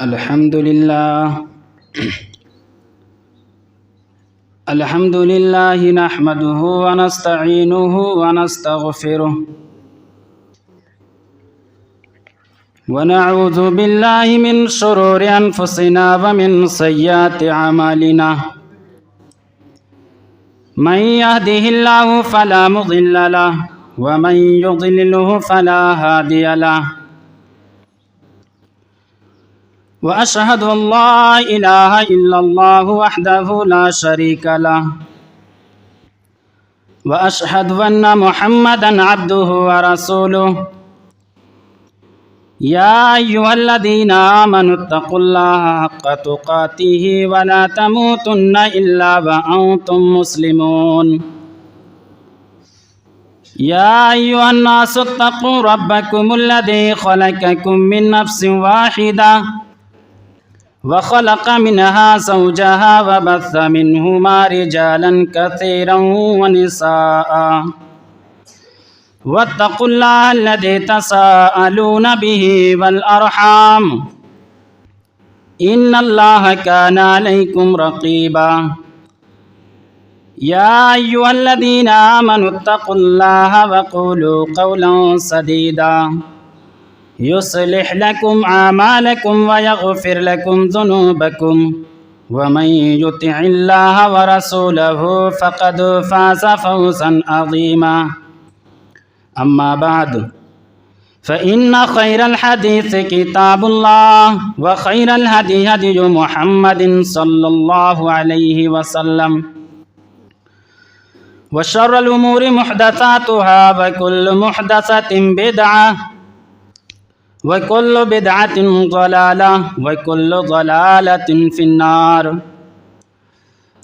الحمد لله نحمده ونستعينه ونستغفره ونعوذ بالله من شرور أنفسنا ومن سيئات أعمالنا من يهده الله فلا مضل له ومن يضلله فلا هادي له وأشهد أن لا إله إلا الله وحده لا شريك له وأشهد أن محمدا عبده ورسوله يا أيها الذين آمنوا اتقوا الله حق تقاته ولا تموتن إلا وأنتم مسلمون يا أيها الناس اتقوا ربكم الذي خلقكم من نفس واحدة وخلق منها زوجها وبث منهما رجالا كثيرا ونساء واتقوا الله الذي تساءلون به والأرحام إن الله كان عليكم رقيبا يا أيها الذين آمنوا اتقوا الله وقولوا قولا سديدا يصلح لكم أعمالكم ويغفر لكم ذنوبكم ومن يطع الله ورسوله فقد فاز فوزا عظيما أما بعد فإن خير الحديث كتاب الله وخير الهدي هدي محمد صلى الله عليه وسلم وشر الأمور محدثاتها وكل محدثة بدعة وكل بدعة ضلالة وكل ضلالة في النار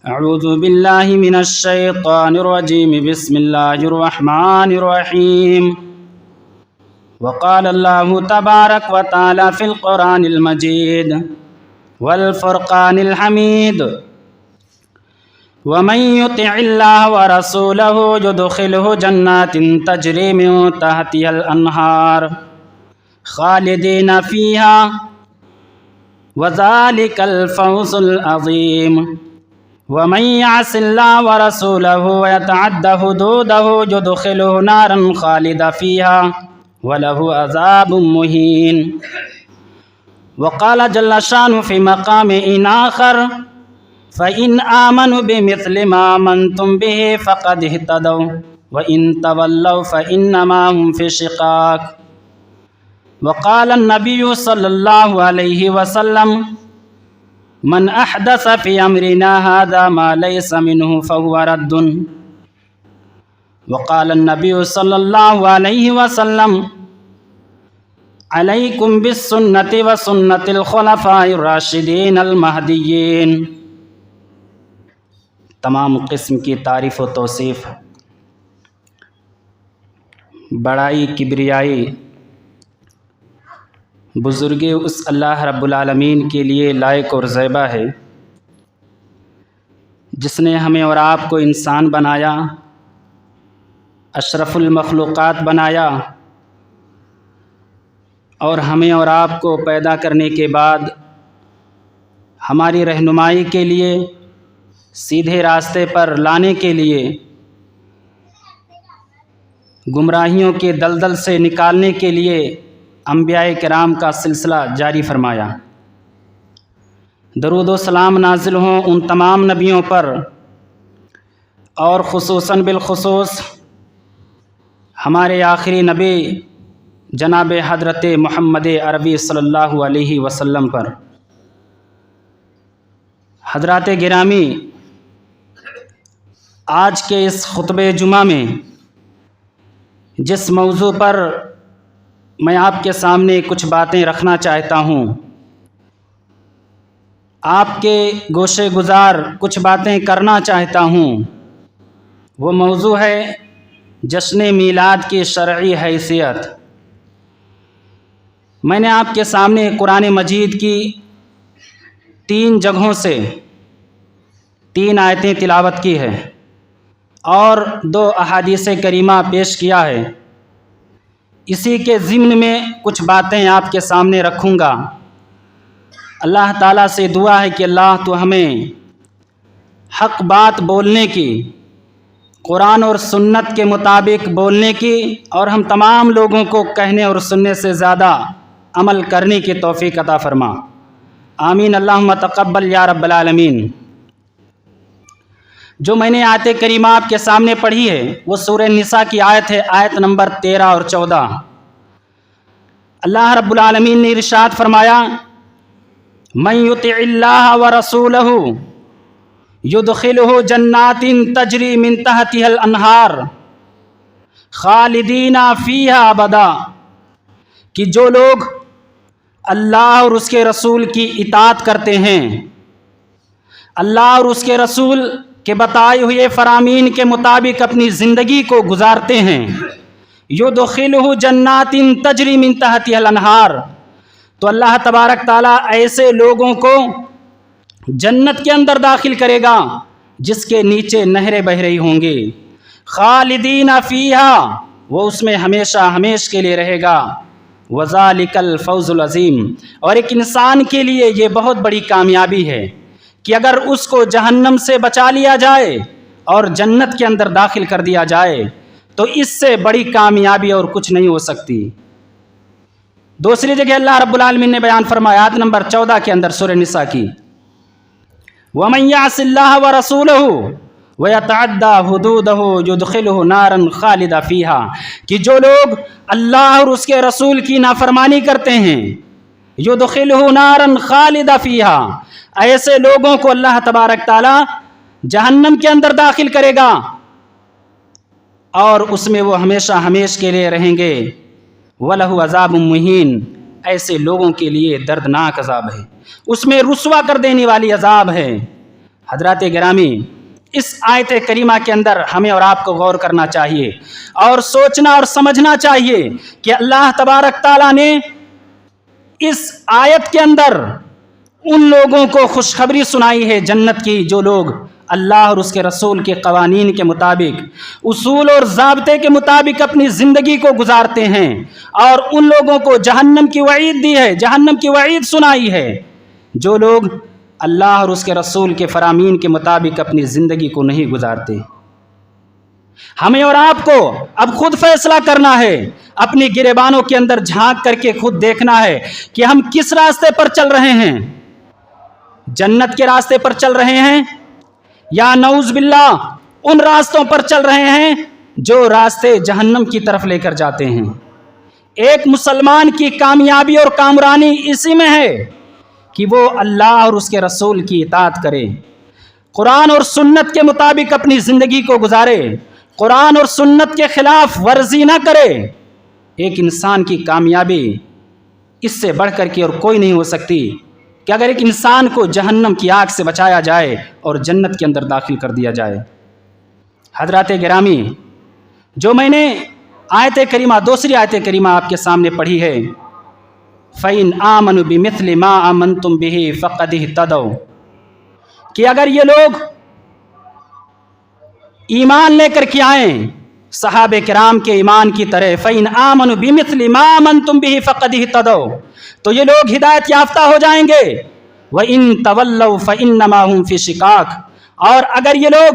أعوذ بالله من الشيطان الرجيم بسم الله الرحمن الرحيم وقال الله تبارك وتعالى في القرآن المجيد والفرقان الحميد ومن يطع الله ورسوله يدخله جنات تجري من تحتها الأنهار خالدين فيها وذلك الفوز العظيم ومن يعص الله ورسوله ويتعد حدوده يدخله نارا خالدا فيها وله عذاب مهين وقال جل شانه في مقام آخر فإن آمنوا بمثل ما آمنتم به فقد اهتدوا وإن تولوا فإنما هم في شقاق وقال النبي صلى الله عليه وسلم من أحدث في أمرنا هذا ما ليس منه فهو رد وقال النبي صلى الله عليه وسلم عليكم بالسنة وسنة الخلفاء الراشدين المهديين. تمام قسم کی تعریف و توصیف، بڑائی، کبریائی، بزرگی اس اللہ رب العالمین کے لیے لائق اور زیبا ہے جس نے ہمیں اور آپ کو انسان بنایا، اشرف المخلوقات بنایا، اور ہمیں اور آپ کو پیدا کرنے کے بعد ہماری رہنمائی کے لیے، سیدھے راستے پر لانے کے لیے، گمراہیوں کے دلدل سے نکالنے کے لیے انبیاء کرام کا سلسلہ جاری فرمایا۔ درود و سلام نازل ہوں ان تمام نبیوں پر، اور خصوصاً بالخصوص ہمارے آخری نبی جناب حضرت محمد عربی صلی اللہ علیہ وسلم پر۔ حضرات گرامی، آج کے اس خطبہ جمعہ میں جس موضوع پر میں آپ کے سامنے کچھ باتیں رکھنا چاہتا ہوں، آپ کے گوشے گزار کچھ باتیں کرنا چاہتا ہوں، وہ موضوع ہے جشن میلاد کی شرعی حیثیت۔ میں نے آپ کے سامنے قرآن مجید کی 3 جگہوں سے 3 آیتیں تلاوت کی ہے اور 2 احادیث کریمہ پیش کیا ہے۔ اسی کے ضمن میں کچھ باتیں آپ کے سامنے رکھوں گا۔ اللہ تعالیٰ سے دعا ہے کہ اللہ تو ہمیں حق بات بولنے کی، قرآن اور سنت کے مطابق بولنے کی، اور ہم تمام لوگوں کو کہنے اور سننے سے زیادہ عمل کرنے کی توفیق عطا فرما۔ آمین اللہم تقبل یا رب العالمین۔ جو میں نے آیت کریمہ آپ کے سامنے پڑھی ہے وہ سورہ نساء کی آیت ہے، آیت نمبر 13 اور 14۔ اللہ رب العالمین نے ارشاد فرمایا، من یطع اللہ ورسولہ یدخلہ جنات تجری من تحتها الانہار خالدین فیہا ابدا، کہ جو لوگ اللہ اور اس کے رسول کی اطاعت کرتے ہیں، اللہ اور اس کے رسول کے بتائے ہوئے فرامین کے مطابق اپنی زندگی کو گزارتے ہیں، یدخلہ جنات تجری من تحتها الانہار، تو اللہ تبارک تعالیٰ ایسے لوگوں کو جنت کے اندر داخل کرے گا جس کے نیچے نہریں بہہ رہی ہوں گی، خالدین فیہا، وہ اس میں ہمیشہ ہمیش کے لیے رہے گا، وذالک الفوز العظیم، اور ایک انسان کے لیے یہ بہت بڑی کامیابی ہے کہ اگر اس کو جہنم سے بچا لیا جائے اور جنت کے اندر داخل کر دیا جائے تو اس سے بڑی کامیابی اور کچھ نہیں ہو سکتی۔ دوسری جگہ اللہ رب العالمین نے بیان فرمایا آیت نمبر 14 کے اندر سورہ نساء کی، وَمَن يَعْصِ اللَّهَ وَرَسُولَهُ وَيَتَعَدَّى حُدُودَهُ يُدْخِلْهُ نَارًا خَالِدًا فِيهَا، کہ جو لوگ اللہ اور اس کے رسول کی نافرمانی کرتے ہیں، يُدْخِلْهُ نَارًا خَالِدًا فِيهَا، ایسے لوگوں کو اللہ تبارک تعالی جہنم کے اندر داخل کرے گا اور اس میں وہ ہمیشہ ہمیش کے لیے رہیں گے، وَلَهُ عَذَابٌ مُّهِينٌ، ایسے لوگوں کے لیے دردناک عذاب ہے، اس میں رسوا کر دینے والی عذاب ہے۔ حضرات گرامی، اس آیت کریمہ کے اندر ہمیں اور آپ کو غور کرنا چاہیے اور سوچنا اور سمجھنا چاہیے کہ اللہ تبارک تعالیٰ نے اس آیت کے اندر ان لوگوں کو خوشخبری سنائی ہے جنت کی جو لوگ اللہ اور اس کے رسول کے قوانین کے مطابق، اصول اور ضابطے کے مطابق اپنی زندگی کو گزارتے ہیں، اور ان لوگوں کو جہنم کی وعید دی ہے، جہنم کی وعید سنائی ہے جو لوگ اللہ اور اس کے رسول کے فرامین کے مطابق اپنی زندگی کو نہیں گزارتے۔ ہمیں اور آپ کو اب خود فیصلہ کرنا ہے، اپنی گریبانوں کے اندر جھانک کر کے خود دیکھنا ہے کہ ہم کس راستے پر چل رہے ہیں، جنت کے راستے پر چل رہے ہیں یا نعوذ باللہ ان راستوں پر چل رہے ہیں جو راستے جہنم کی طرف لے کر جاتے ہیں۔ ایک مسلمان کی کامیابی اور کامرانی اسی میں ہے کہ وہ اللہ اور اس کے رسول کی اطاعت کرے، قرآن اور سنت کے مطابق اپنی زندگی کو گزارے، قرآن اور سنت کے خلاف ورزی نہ کرے۔ ایک انسان کی کامیابی اس سے بڑھ کر کے اور کوئی نہیں ہو سکتی کہ اگر ایک انسان کو جہنم کی آگ سے بچایا جائے اور جنت کے اندر داخل کر دیا جائے۔ حضرات گرامی، جو میں نے آیت کریمہ دوسری آیت کریمہ آپ کے سامنے پڑھی ہے، فَإِنْ آمَنُوا بِمِثْلِ مَا آمَنْتُمْ بِهِ فَقَدِ اهْتَدَوْا، کہ اگر یہ لوگ ایمان لے کر کے آئیں صحابہ کرام کے ایمان کی طرح، فَإِنْ آمَنُوا بِمِثْلِ مَا آمَنْتُمْ بِهِ فَقَدِ اهْتَدَوْا، تو یہ لوگ ہدایت یافتہ ہو جائیں گے۔ وَإِنْ تَوَلَّوْا فَإِنَّمَا هُمْ فِي شِقَاقٍ، اور اگر یہ لوگ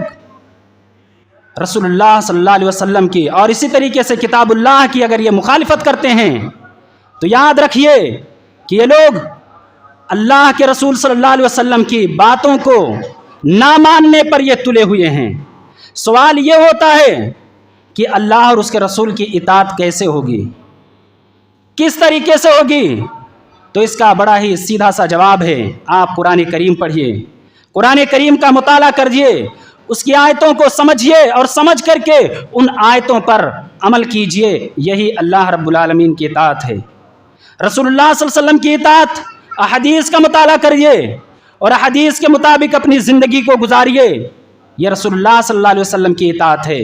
رسول اللہ صلی اللہ علیہ وسلم کی اور اسی طریقے سے کتاب اللہ کی اگر یہ مخالفت کرتے ہیں تو یاد رکھیے کہ یہ لوگ اللہ کے رسول صلی اللہ علیہ وسلم کی باتوں کو نہ ماننے پر یہ تلے ہوئے ہیں۔ سوال یہ ہوتا ہے کہ اللہ اور اس کے رسول کی اطاعت کیسے ہوگی، کس طریقے سے ہوگی؟ تو اس کا بڑا ہی سیدھا سا جواب ہے، آپ قرآن کریم پڑھیے، قرآن کریم کا مطالعہ کریے، اس کی آیتوں کو سمجھیے اور سمجھ کر کے ان آیتوں پر عمل کیجئے، یہی اللہ رب العالمین کی اطاعت ہے۔ رسول اللہ صلی اللہ علیہ وسلم کی اطاعت، احادیث کا مطالعہ کریے اور احادیث کے مطابق اپنی زندگی کو گزاریے، یہ رسول اللہ صلی اللہ علیہ وسلم کی اطاعت ہے۔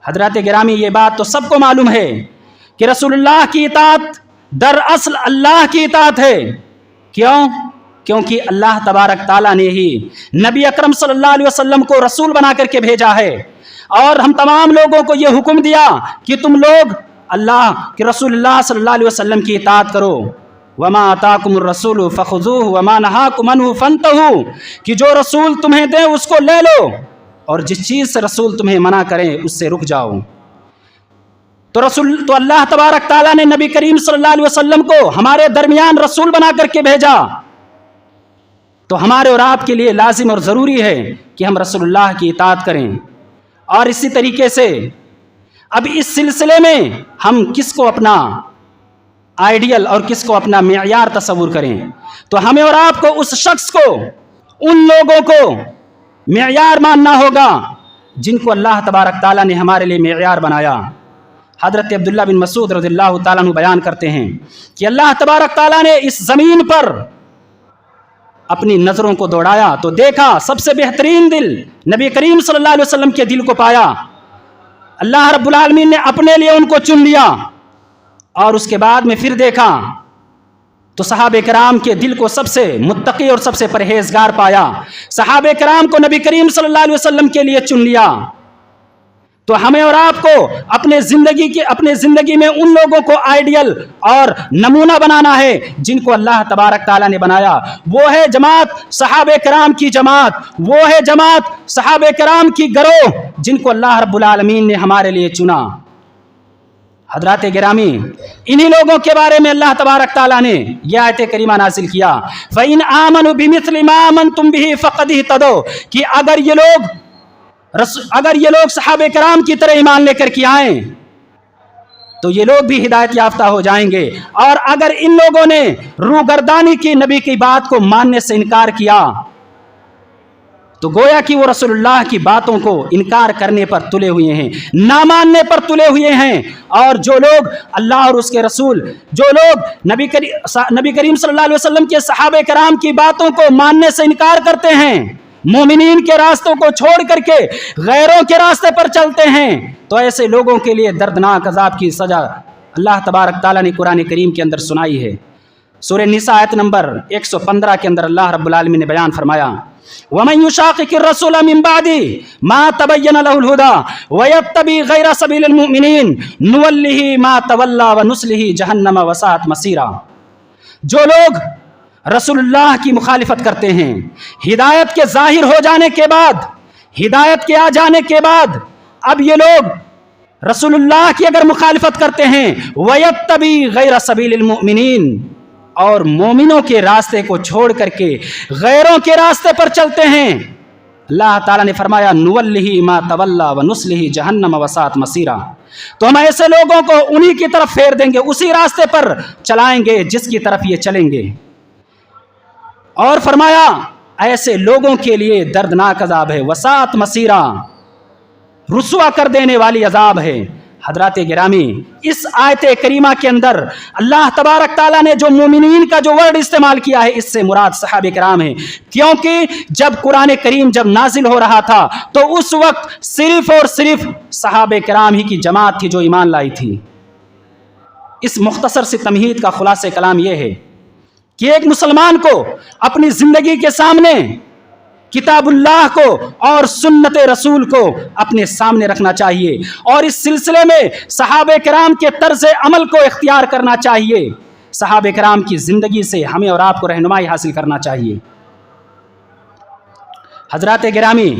حضرات گرامی، یہ بات تو سب کو معلوم ہے کہ رسول اللہ کی اطاعت دراصل اللہ کی اطاعت ہے۔ کیوں؟ کیونکہ اللہ تبارک تعالیٰ نے ہی نبی اکرم صلی اللہ علیہ وسلم کو رسول بنا کر کے بھیجا ہے، اور ہم تمام لوگوں کو یہ حکم دیا کہ تم لوگ اللہ کے رسول اللہ صلی اللہ علیہ وسلم کی اطاعت کرو۔ वमा अताकुमुर रसूलु फखुज़ूहु वमा नहाकुम अन्हु फंतहू, कि जो रसूल तुम्हें दे उसको ले लो और जिस चीज़ से रसूल तुम्हें मना करें उससे रुक जाओ। तो अल्लाह तबारक ताला ने नबी करीम सल्लल्लाहु अलैहि वसल्लम को हमारे दरमियान रसूल बना करके भेजा, तो हमारे और आपके लिए लाजिम और ज़रूरी है कि हम रसूलुल्लाह की इताअत करें। और इसी तरीके से अब इस सिलसिले में हम किसको अपना आइडियल और किसको अपना मेयार तस्वुर करें, तो हमें और आपको उस शख्स को, उन लोगों को मेयार मानना होगा जिनको अल्लाह तबारक ताला ने हमारे लिए मेयार बनाया। हज़रत अब्दुल्लाह बिन मसूद रज़ियल्लाहु ताला अन्हु बयान करते हैं कि अल्लाह तबारक ताला ने इस ज़मीन पर अपनी नज़रों को दौड़ाया तो देखा सबसे बेहतरीन दिल नबी करीम सल्लल्लाहु अलैहि वसल्लम के दिल को पाया। अल्लाह रब्बुल आलमीन ने अपने लिए उनको चुन लिया और उसके बाद में फिर देखा तो सहाबे कराम के दिल को सबसे मुत्तकी और सबसे परहेजगार पाया। सहाबे कराम को नबी करीम सल्लल्लाहु अलैहि वसल्लम के लिए चुन लिया। तो हमें और आपको अपने ज़िंदगी में उन लोगों को आइडियल और नमूना बनाना है जिनको अल्लाह तबारक ताला ने बनाया। वो है जमात सहाबे कराम की जमात, वो है जमात सहाबे कराम की गरोह जिनको अल्लाह रब्बुल आलमीन ने हमारे लिए चुना। हज़रात गिरामी, इन्हीं लोगों के बारे में अल्लाह तबारक ताला ने यह आयत करीमा नाजिल किया, फ़इन आमनु बिमिस्लि मा आमनतुम बिही फ़क़द इह्तदौ, कि अगर ये लोग सहाबे कराम की तरह ईमान लेकर के आए तो ये लोग भी हिदायत याफ्ता हो जाएंगे। और अगर इन लोगों ने रूगर्दानी की, नबी की बात को मानने से इनकार किया तो गोया कि वो रसूलुल्लाह की बातों को इनकार करने पर तुले हुए हैं, ना मानने पर तुले हुए हैं। और जो लोग अल्लाह और उसके रसूल, जो लोग नबी करीम सल्लल्लाहु अलैहि वसल्लम के सहाबे कराम की बातों को मानने से इनकार करते हैं, मोमिनीन के रास्तों को छोड़ करके गैरों के रास्ते पर चलते हैं, तो ऐसे लोगों के लिए दर्दनाक अजाब की सजा अल्लाह तबारक ताला ने कुरान करीम के अंदर सुनाई है। सूरह निसा आयत नंबर 115 के अंदर अल्लाह रब्बुल आलमीन ने बयान फरमाया, वमन युशाक़िक़िर रसूल मिन बादी मा तबय्यन लहुल हुदा व यत्तबि गैरा सबीलिल मुमिनीन नुवल्लिही मा तवल्ला व नुस्लिही जहन्नम व साअत मसीरा। जो लोग रसूलुल्लाह की मुखालिफत करते हैं, हिदायत के जाहिर हो जाने के बाद, हिदायत के आ जाने के बाद, अब ये लोग रसूलुल्लाह की अगर मुखालिफत करते हैं, वयत्तबी गैर सबीलिल मुमिनीन, और मोमिनों के रास्ते को छोड़ करके गैरों के रास्ते पर चलते हैं, अल्लाह ताला ने फरमाया नुवल्लिही मा तवल्ला व नुस्लिही जहन्नम व साअत मसीरा। तो हम ऐसे लोगों को उन्हीं की तरफ फेर देंगे, उसी रास्ते पर चलाएंगे जिसकी तरफ ये चलेंगे। और फरमाया ऐसे लोगों के लिए दर्दनाक अजाब है, वसात मसीरा, रुसवा कर देने वाली अजाब है। हजरात गिरामी, इस आयत करीमा के अंदर अल्लाह तबारक ताला ने जो मोमिनीन का जो वर्ड इस्तेमाल किया है, इससे मुराद सहाबे कराम है। क्योंकि जब कुरान करीम जब नाजिल हो रहा था तो उस वक्त सिर्फ और सिर्फ सहाबे कराम ही की जमात थी जो ईमान लाई थी। इस मुख्तसर से तमहीद का खुलासे कलाम यह है कि एक मुसलमान को अपनी जिंदगी के सामने किताबुल्लाह को और सुन्नत रसूल को अपने सामने रखना चाहिए और इस सिलसिले में सहाबे कराम के तर्ज अमल को इख्तियार करना चाहिए। सहाबे कराम की जिंदगी से हमें और आपको रहनुमाई हासिल करना चाहिए। हजरात गिरामी,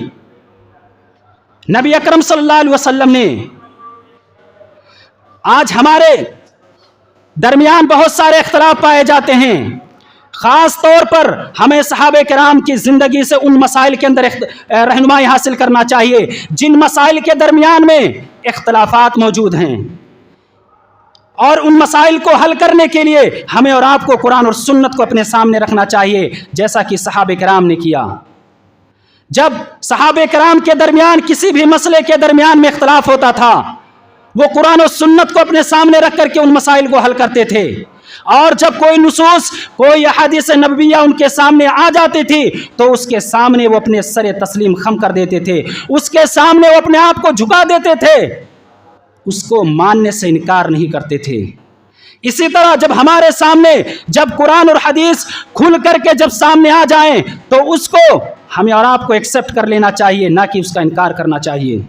नबी अकरम सल्लल्लाहु अलैहि वसल्लम ने, आज हमारे दरमियान बहुत सारे इख्तिलाफ पाए जाते हैं, ख़ास तौर पर हमें सहाबे कराम की ज़िंदगी से उन मसाइल के अंदर रहनुमाई हासिल करना चाहिए जिन मसाइल के दरमियान में इख्तिलाफात मौजूद हैं, और उन मसाइल को हल करने के लिए हमें और आपको कुरान और सुन्नत को अपने सामने रखना चाहिए, जैसा कि सहाबे कराम ने किया। जब सहाबे कराम के दरमियान किसी भी मसले के दरमियान में इख्तिलाफ होता था, वो कुरान और सुन्नत को अपने सामने रख करके उन मसाइल को हल करते थे। और जब कोई नुसूस, कोई अहादीस नबविया उनके सामने आ जाती थी तो उसके सामने वो अपने सरे तस्लीम खम कर देते थे, उसके सामने वो अपने आप को झुका देते थे, उसको मानने से इनकार नहीं करते थे। इसी तरह जब हमारे सामने जब कुरान और हदीस खुल करके जब सामने आ जाएं तो उसको हमें और आपको एक्सेप्ट कर लेना चाहिए, ना कि उसका इनकार करना चाहिए।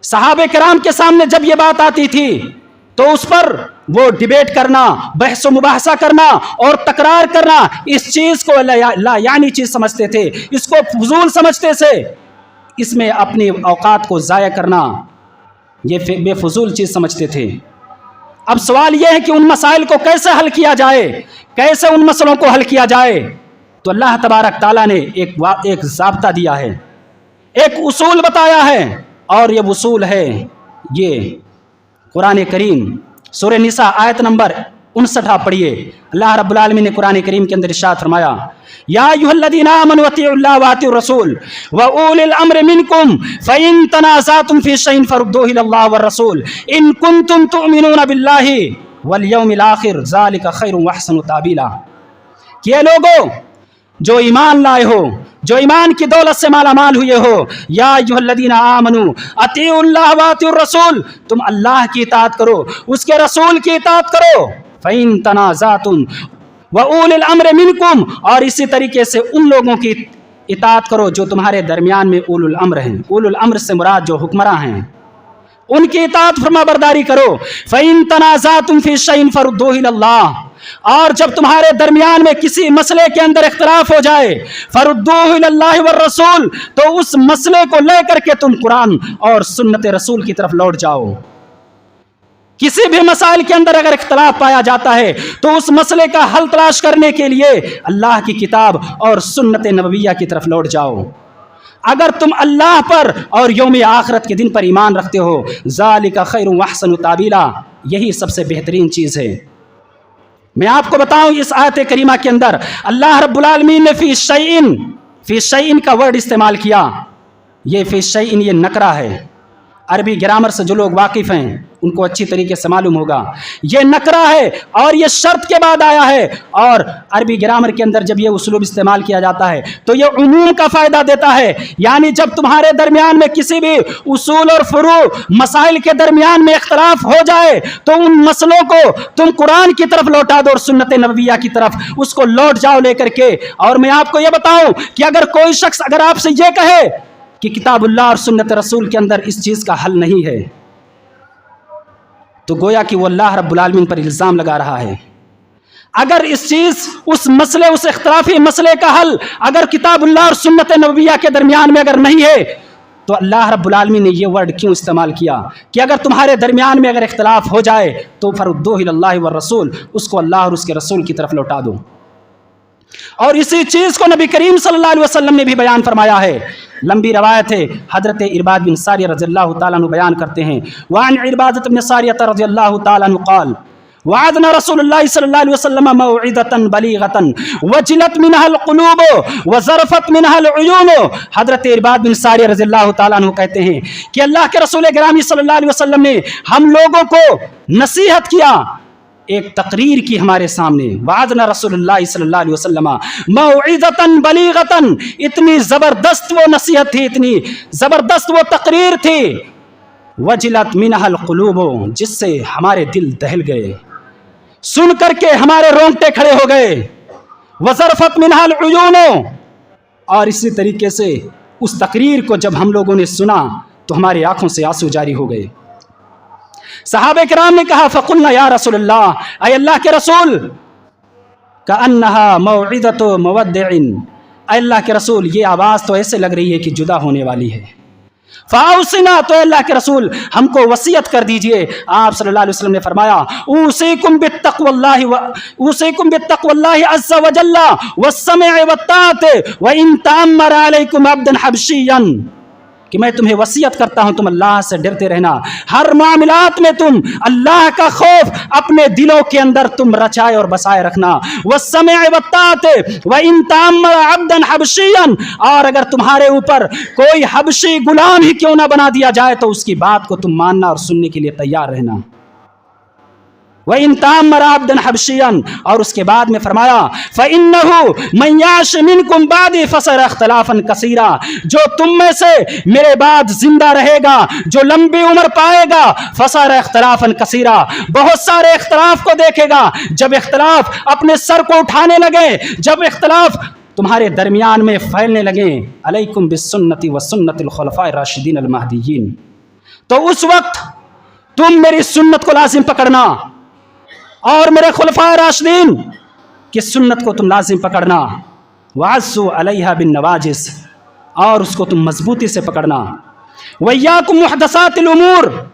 सहाबे कराम के सामने जब ये बात आती थी تو اس پر وہ ڈیبیٹ کرنا، بحث و مباحثہ کرنا اور تکرار کرنا، اس چیز کو لا یعنی چیز سمجھتے تھے، اس کو فضول سمجھتے تھے، اس میں اپنی اوقات کو ضائع کرنا یہ بے فضول چیز سمجھتے تھے۔ اب سوال یہ ہے کہ ان مسائل کو کیسے حل کیا جائے، کیسے ان مسئلوں کو حل کیا جائے؟ تو اللہ تبارک تعالیٰ نے ایک ضابطہ دیا ہے، ایک اصول بتایا ہے، اور یہ اصول ہے یہ قرآن کریم سورہ نساء آیت نمبر 59 آپ پڑھیے۔ اللہ رب العالمین نے قرآن کریم کے اندر ارشاد فرمایا، یا ایھا الذین آمنوا اطیعوا اللہ واطیعوا الرسول واولی الامر منکم فإن تنازعتم فی شیء فردوہ الی اللہ والرسول ان کنتم تؤمنون باللہ والیوم الآخر ذلک خیر واحسن تأویلا، کہ اے لوگو جو ایمان لائے ہو، جو ایمان کی دولت سے مالا مال ہوئے ہو، یا ایھا الذین آمنوا اطیعوا اللہ واطیعوا الرسول، تم اللہ کی اطاعت کرو، اس کے رسول کی اطاعت کرو، فإن تنازعتم وَأُولِي الْأَمْرِ مِنْكُمْ، اور اسی طریقے سے ان لوگوں کی اطاعت کرو جو تمہارے درمیان میں اولو الامر ہیں۔ اولو الامر سے مراد جو حکمراں ہیں، ان کی اطاعت فرما برداری کرو۔ فَإِن تَنَازَعْتُمْ فِي شَيْءٍ فَرُدُّوهُ إِلَى اللَّهِ، اور جب تمہارے درمیان میں کسی مسئلے کے اندر اختلاف ہو جائے، فَرُدُّوهُ إِلَى اللَّهِ وَالرَّسُولِ، تو اس مسئلے کو لے کر کے تم قرآن اور سنت رسول کی طرف لوٹ جاؤ۔ کسی بھی مسائل کے اندر اگر اختلاف پایا جاتا ہے تو اس مسئلے کا حل تلاش کرنے کے لیے اللہ کی کتاب اور سنت نبویہ کی طرف لوٹ جاؤ۔ اگر تم اللہ پر اور یوم آخرت کے دن پر ایمان رکھتے ہو، ذالک خیر واحسن تأویلا، یہی سب سے بہترین چیز ہے۔ میں آپ کو بتاؤں اس آیت کریمہ کے اندر اللہ رب العالمین نے فی شیئن کا ورڈ استعمال کیا۔ یہ فی شیئن یہ نکرہ ہے، عربی گرامر سے جو لوگ واقف ہیں ان کو اچھی طریقے سے معلوم ہوگا، یہ نکرہ ہے اور یہ شرط کے بعد آیا ہے، اور عربی گرامر کے اندر جب یہ اسلوب استعمال کیا جاتا ہے تو یہ عموم کا فائدہ دیتا ہے، یعنی جب تمہارے درمیان میں کسی بھی اصول اور فروع مسائل کے درمیان میں اختلاف ہو جائے تو ان مسئلوں کو تم قرآن کی طرف لوٹا دو اور سنت نبویہ کی طرف اس کو لوٹ جاؤ لے کر کے۔ اور میں آپ کو یہ بتاؤں کہ اگر کوئی شخص اگر آپ سے یہ کہے کہ کتاب اللہ اور سنت رسول کے اندر اس چیز کا حل نہیں ہے، تو گویا کہ وہ اللہ رب العالمین پر الزام لگا رہا ہے۔ اگر اس مسئلے، اس اختلافی مسئلے کا حل اگر کتاب اللہ اور سنت نبویہ کے درمیان میں اگر نہیں ہے تو اللہ رب العالمین نے یہ ورڈ کیوں استعمال کیا کہ اگر تمہارے درمیان میں اگر اختلاف ہو جائے تو فردوہ الی اللہ والرسول، اس کو اللہ اور اس کے رسول کی طرف لوٹا دو۔ اور اسی چیز کو نبی کریم صلی اللہ علیہ وسلم نے بھی بیان فرمایا ہے۔ لمبی روایت ہے، حضرت ارباد بن ساریہ رضی اللہ تعالیٰ عنہ بیان کرتے ہیں، وعن عربادۃ بن ساریہ رضی اللہ تعالیٰ عنہ قال وعدنا رسول اللہ صلی اللہ علیہ وسلم موعظۃ بلیغۃ وجلت منها القلوب وذرفت منها العیون۔ حضرت ارباد بن ساریہ رضی اللہ تعالیٰ عنہ کہتے ہیں کہ اللہ کے رسول گرامی صلی اللہ علیہ وسلم نے ہم لوگوں کو نصیحت کیا، ایک تقریر کی ہمارے سامنے، وعدنا رسول اللہ صلی اللہ علیہ وسلم موعظۃ بلیغۃ، اتنی زبردست وہ نصیحت تھی، اتنی زبردست وہ تقریر تھی، وجلت منها القلوب، جس سے ہمارے دل دہل گئے، سن کر کے ہمارے رونگٹے کھڑے ہو گئے، وذرفت منها العیون، اور اسی طریقے سے اس تقریر کو جب ہم لوگوں نے سنا تو ہماری آنکھوں سے آنسو جاری ہو گئے۔ صحابہ کرام نے کہا فقلنا یا رسول اللہ، اے اللہ کے رسول، کأنها موعظۃ مودع، اے اللہ کے رسول یہ آواز تو ایسے لگ رہی ہے کہ جدا ہونے والی ہے۔ فاوصنا، تو اے اللہ کے رسول ہم کو وصیت کر دیجئے۔ آپ صلی اللہ علیہ وسلم نے فرمایا اوصیکم بتقوی اللہ عز وجل والسمع والطاعۃ وان تأمر علیکم عبدا حبشیا، کہ میں تمہیں وصیت کرتا ہوں تم اللہ سے ڈرتے رہنا، ہر معاملات میں تم اللہ کا خوف اپنے دلوں کے اندر تم رچائے اور بسائے رکھنا، والسمع والطاعۃ وان تأمر عبدا حبشیا، اور اگر تمہارے اوپر کوئی حبشی غلام ہی کیوں نہ بنا دیا جائے تو اس کی بات کو تم ماننا اور سننے کے لیے تیار رہنا۔ وَإِن تَأَمَّرَ عَبْدًا حَبْشِيًّا، اور اس کے بعد میں فرمایا فَإِنَّهُ مَن يَعْشِ مِنكُم بَعْدِي فَسَيَرَى اخْتِلَافًا كَثِيرًا، جو تم میں سے میرے بعد زندہ رہے گا، جو لمبی عمر پائے گا، فَسَيَرَى اخْتِلَافًا كَثِيرًا، بہت سارے اختلاف کو دیکھے گا۔ جب اختلاف اپنے سر کو اٹھانے لگے، جب اختلاف تمہارے درمیان میں پھیلنے لگے، علیکم بالسنت وسنت الخلفاء الراشدین المہدیین، تو اس وقت तुम मेरी सुन्नत को लाजिम पकड़ना और मेरे खुलफाए राशिदीन की सुन्नत को तुम लाजिम पकड़ना। वाज़्ज़ू अलैहा बिन नवाजिस, और उसको तुम मजबूती से पकड़ना। वय्याकुम मुहदसातिल उमूर,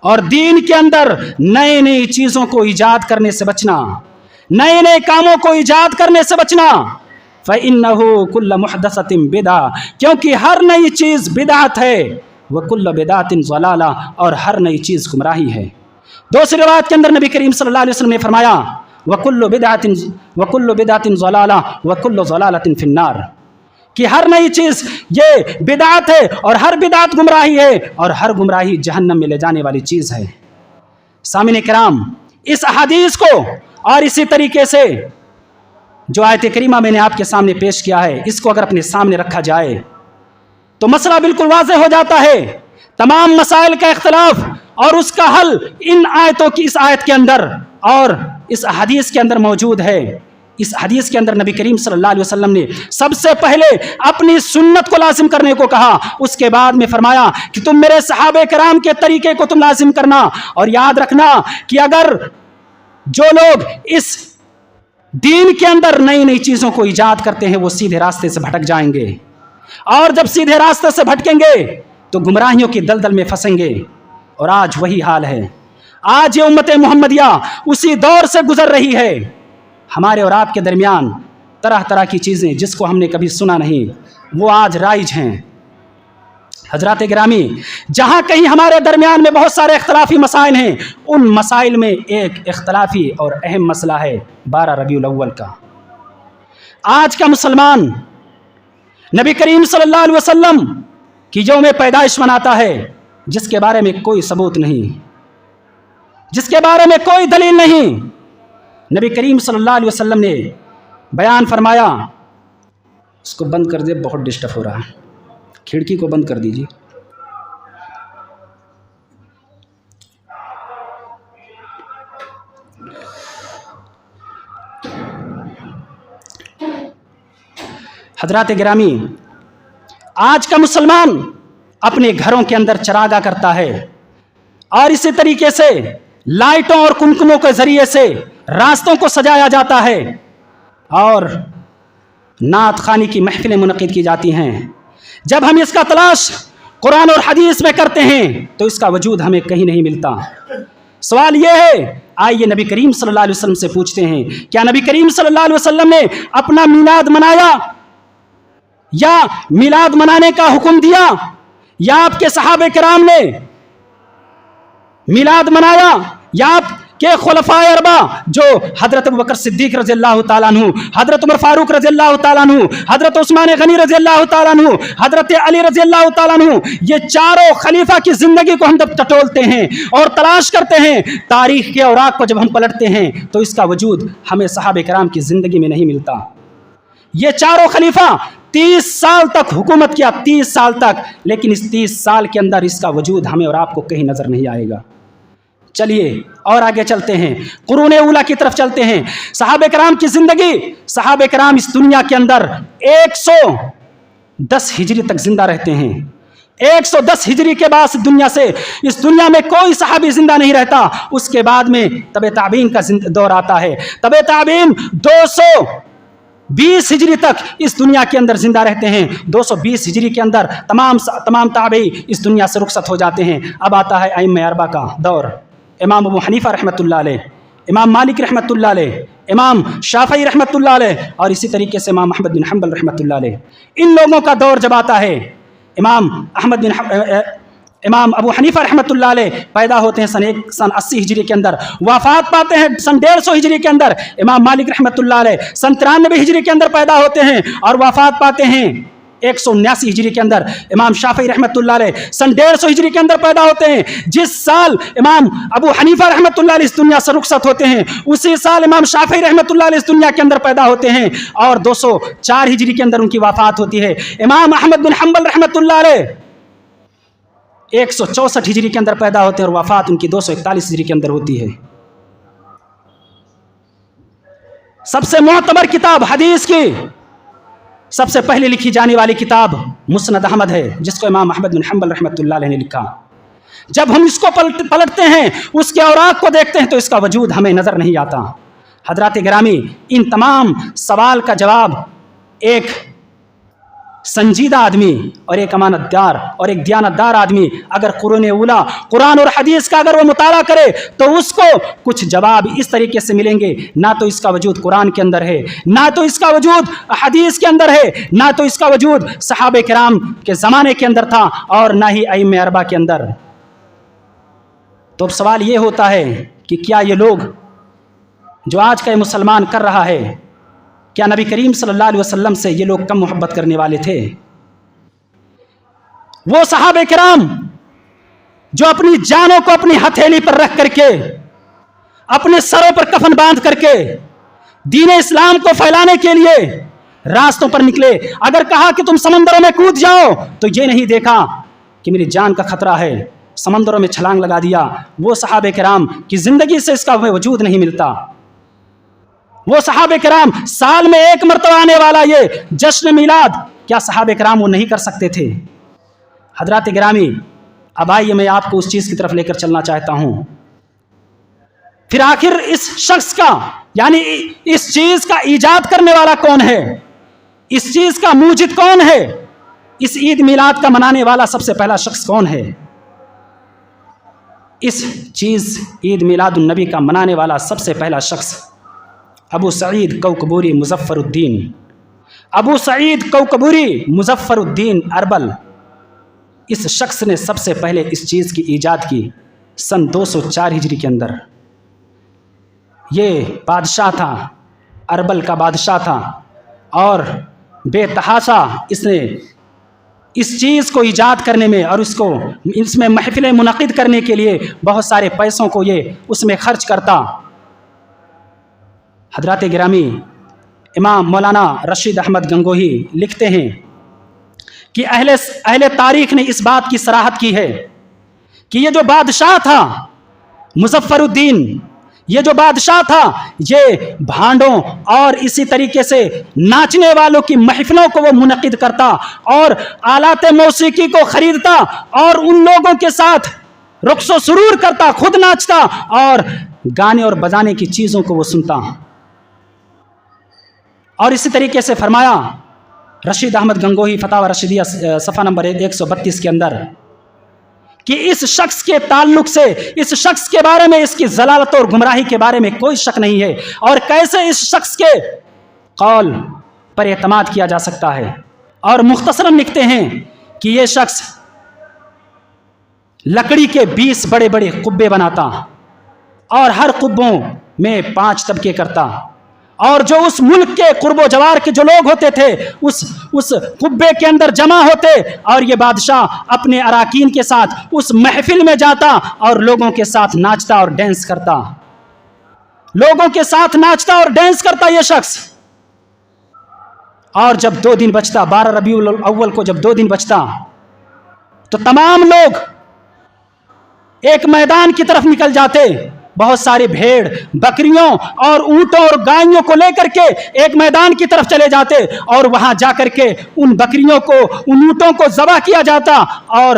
और दीन के अंदर नई नई चीज़ों को ईजाद करने से बचना, नए नए कामों को ईजाद करने से बचना। फ़इन्नहु कुल्लु मुहदसतिन बिदअ, क्योंकि हर नई चीज़ बिदअत है। व कुल्लु बिदअतिन ज़लाला, और हर नई चीज़ गुमराही है। दूसरी रिवायत के अंदर नबी करीम सल्लल्लाहु अलैहि वसल्लम ने फरमाया व कुल्लु बिदअतिन ज़लाला व कुल्लु ज़लालतिन फिन्नार, कि हर नई चीज़ ये बिदअत है और हर बिदअत गुमराही है और हर गुमराही जहन्नम में ले जाने वाली चीज़ है। सामिन किराम, इस अहादीस को और इसी तरीके से जो आयत करीमा मैंने आपके सामने पेश किया है, इसको अगर अपने सामने रखा जाए तो मसला बिल्कुल वाज़ेह हो जाता है। तमाम मसाइल का इख्तिलाफ और उसका हल इन आयतों की, इस आयत के अंदर और इस हदीस के अंदर मौजूद है। इस हदीस के अंदर नबी करीम सल्लल्लाहु अलैहि वसल्लम ने सबसे पहले अपनी सुन्नत को लाजिम करने को कहा, उसके बाद में फरमाया कि तुम मेरे सहाबे कराम के तरीके को तुम लाजिम करना। और याद रखना कि अगर जो लोग इस दीन के अंदर नई नई चीज़ों को ईजाद करते हैं वो सीधे रास्ते से भटक जाएंगे, और जब सीधे रास्ते से भटकेंगे तो गुमराहियों की दलदल में फंसेंगे। और आज वही हाल है। आज ये उम्मत मोहम्मदिया उसी दौर से गुजर रही है। हमारे और आपके दरमियान तरह तरह की चीज़ें जिसको हमने कभी सुना नहीं वो आज राइज हैं। हजरात गिरामी, जहाँ कहीं हमारे दरमियान में बहुत सारे इख्तलाफी मसाइल हैं, उन मसाइल में एक इख्तलाफी और अहम मसला है 12 रबीउल अव्वल का। आज का मुसलमान नबी करीम सल्लल्लाहु अलैहि वसल्लम की यौम पैदाइश मनाता है, जिसके बारे में कोई सबूत नहीं, जिसके बारे में कोई दलील नहीं। नबी करीम सल्लल्लाहु अलैहि वसल्लम ने बयान फरमाया, इसको बंद कर दे, बहुत डिस्टर्ब हो रहा है, खिड़की को बंद कर दीजिए। हजरात गिरामी, आज का मुसलमान अपने घरों के अंदर चरागा करता है और इसी तरीके से लाइटों और कुमकुमों के जरिए से रास्तों को सजाया जाता है और नात खानी की महफिलें मुनक़िद की जाती हैं। जब हम इसका तलाश कुरान और हदीस में करते हैं तो इसका वजूद हमें कहीं नहीं मिलता। सवाल यह है, आइए नबी करीम सल्लल्लाहु अलैहि वसल्लम से पूछते हैं, क्या नबी करीम सल्लल्लाहु अलैहि वसल्लम ने अपना मीलाद मनाया या मिलाद मनाने का हुक्म दिया, या आपके सहाबे किराम ने मिलाद मनाया, या आपके खुलफाए अरबा जो हजरत अबू बकर सिद्दीक रज़ियल्लाहु ताला अन्हु, हजरत उमर फारूक रज़ियल्लाहु ताला अन्हु, हजरत उस्मान गनी रज़ियल्लाहु ताला अन्हु, हजरत अली रज़ियल्लाहु ताला अन्हु, ये चारों खलीफा की जिंदगी को हम जब टटोलते हैं और तलाश करते हैं, तारीख के औराक को जब हम पलटते हैं तो इसका वजूद हमें सहाबे किराम की जिंदगी में नहीं मिलता। ये चारों खलीफा 30 साल तक हुकूमत किया, 30 साल तक, लेकिन इस 30 साल के अंदर इसका वजूद हमें और आपको कहीं नजर नहीं आएगा। चलिए और आगे चलते हैं, कुरूने उला की तरफ चलते हैं। सहाबे कराम की जिंदगी, सहाबे कराम इस दुनिया के अंदर 110 हिजरी तक जिंदा रहते हैं। 110 हिजरी के बाद इस दुनिया में कोई सहाबी जिंदा नहीं रहता। उसके बाद में तबे ताबीन का दौर आता है। तबे ताबीन 220 हिजरी तक इस दुनिया के अंदर जिंदा रहते हैं। 220 हिजरी के अंदर तमाम ताबी इस दुनिया से रुखसत हो जाते हैं। अब आता है अइम्मा अरबा का दौर, इमाम अबू हनीफा रहमतुल्लाह अलैह, इमाम मालिक रहमतुल्लाह अलैह, इमाम शाफई रहमतुल्लाह अलैह और इसी तरीके से इमाम अहमद बिन हंबल रहमतुल्लाह अलैह। इन लोगों का दौर जब आता है, इमाम अबू हनीफा रहमतुल्लाह अलैह पैदा होते हैं सन 80 हिजरी के अंदर, वफात पाते हैं सन 150 हिजरी के अंदर। इमाम मालिक रहमतुल्लाह अलैह सन 93 हिजरी के अंदर पैदा होते हैं और वफात पाते हैं 179 हिजरी के अंदर। इमाम शाफई रहमतुल्लाह अलैह सन 150 हिजरी के अंदर पैदा होते हैं। जिस साल इमाम अबू हनीफा रहमतुल्लाह अलैह इस दुनिया से रुखसत होते हैं, उसी साल इमाम शाफई रहमतुल्लाह अलैह इस दुनिया के अंदर पैदा होते हैं और 204 हिजरी के अंदर उनकी वफात होती है। इमाम अहमद बिन हंबल रहमतुल्लाह अलैह 164 हिजरी के अंदर पैदा होते हैं और वफात उनकी 241 हिजरी के अंदर होती है। सबसे मुअतबर किताब हदीस की सबसे पहले लिखी जाने वाली किताब मुस्नद अहमद है, जिसको इमाम अहमद बिन हंबल रहमतुल्लाह अलैह ने लिखा। جب ہم اس کو پلٹتے ہیں، اس کے اوراق کو دیکھتے ہیں، تو اس کا وجود ہمیں نظر نہیں آتا۔ حضرات گرامی، ان تمام سوال کا جواب ایک سنجیدہ آدمی اور ایک امانت دار اور ایک دیانتدار آدمی اگر قرون اولا قرآن اور حدیث کا اگر وہ مطالعہ کرے تو اس کو کچھ جواب اس طریقے سے ملیں گے، نہ تو اس کا وجود قرآن کے اندر ہے، نہ تو اس کا وجود حدیث کے اندر ہے، نہ تو اس کا وجود صحابہ کرام کے زمانے کے اندر تھا، اور نہ ہی ائمہ اربعہ کے اندر۔ تو اب سوال یہ ہوتا ہے کہ کیا یہ لوگ جو آج کا یہ مسلمان کر رہا ہے، کیا نبی کریم صلی اللہ علیہ وسلم سے یہ لوگ کم محبت کرنے والے تھے؟ وہ صحابہ کرام جو اپنی جانوں کو اپنی ہتھیلی پر رکھ کر کے، اپنے سروں پر کفن باندھ کر کے دین اسلام کو پھیلانے کے لیے راستوں پر نکلے، اگر کہا کہ تم سمندروں میں کود جاؤ تو یہ نہیں دیکھا کہ میری جان کا خطرہ ہے، سمندروں میں چھلانگ لگا دیا۔ وہ صحابہ کرام کی زندگی سے اس کا وجود نہیں ملتا۔ وہ صحابہ کرام سال میں ایک مرتبہ آنے والا یہ جشن میلاد، کیا صحابہ کرام وہ نہیں کر سکتے تھے؟ حضرات گرامی، اب آئیے میں آپ کو اس چیز کی طرف لے کر چلنا چاہتا ہوں۔ پھر آخر اس شخص کا، یعنی اس چیز کا ایجاد کرنے والا کون ہے؟ اس چیز کا موجد کون ہے؟ اس عید میلاد کا منانے والا سب سے پہلا شخص کون ہے؟ اس چیز عید میلاد النبی کا منانے والا سب سے پہلا شخص ابو سعید کوکبوری مظفر الدین، ابو سعید کوکبوری مظفر الدین اربل، اس شخص نے سب سے پہلے اس چیز کی ایجاد کی سن 204 ہجری کے اندر۔ یہ بادشاہ تھا، اربل کا بادشاہ تھا، اور بے تحاشا اس نے اس چیز کو ایجاد کرنے میں اور اس میں محفلیں منعقد کرنے کے لیے بہت سارے پیسوں کو یہ اس میں خرچ کرتا۔ حضرات گرامی، امام مولانا رشید احمد گنگوہی لکھتے ہیں کہ اہل تاریخ نے اس بات کی صراحت کی ہے کہ یہ جو بادشاہ تھا مظفر الدین، یہ جو بادشاہ تھا، یہ بھانڈوں اور اسی طریقے سے ناچنے والوں کی محفلوں کو وہ منعقد کرتا اور آلات موسیقی کو خریدتا اور ان لوگوں کے ساتھ رقص و سرور کرتا، خود ناچتا اور گانے اور بجانے کی چیزوں کو وہ سنتا۔ اور اسی طریقے سے فرمایا رشید احمد گنگوہی فتاوی رشیدیہ صفحہ نمبر 132 کے اندر کہ اس شخص کے تعلق سے، اس شخص کے بارے میں، اس کی ضلالت اور گمراہی کے بارے میں کوئی شک نہیں ہے، اور کیسے اس شخص کے قول پر اعتماد کیا جا سکتا ہے۔ اور مختصراً لکھتے ہیں کہ یہ شخص لکڑی کے 20 بڑے بڑے قبے بناتا اور ہر قبوں میں 5 طبقے کرتا، اور جو اس ملک کے قرب و جوار کے جو لوگ ہوتے تھے اس قبے کے اندر جمع ہوتے، اور یہ بادشاہ اپنے اراکین کے ساتھ اس محفل میں جاتا اور لوگوں کے ساتھ ناچتا اور ڈانس کرتا، لوگوں کے ساتھ ناچتا اور ڈانس کرتا یہ شخص۔ اور جب 2 دن بچتا، 12 ربیع الاول کو جب 2 دن بچتا تو تمام لوگ ایک میدان کی طرف نکل جاتے، بہت ساری بھیڑ، بکریوں اور اونٹوں اور گائیوں کو لے کر کے ایک میدان کی طرف چلے جاتے، اور وہاں جا کر کے ان بکریوں کو، ان اونٹوں کو ذبح کیا جاتا اور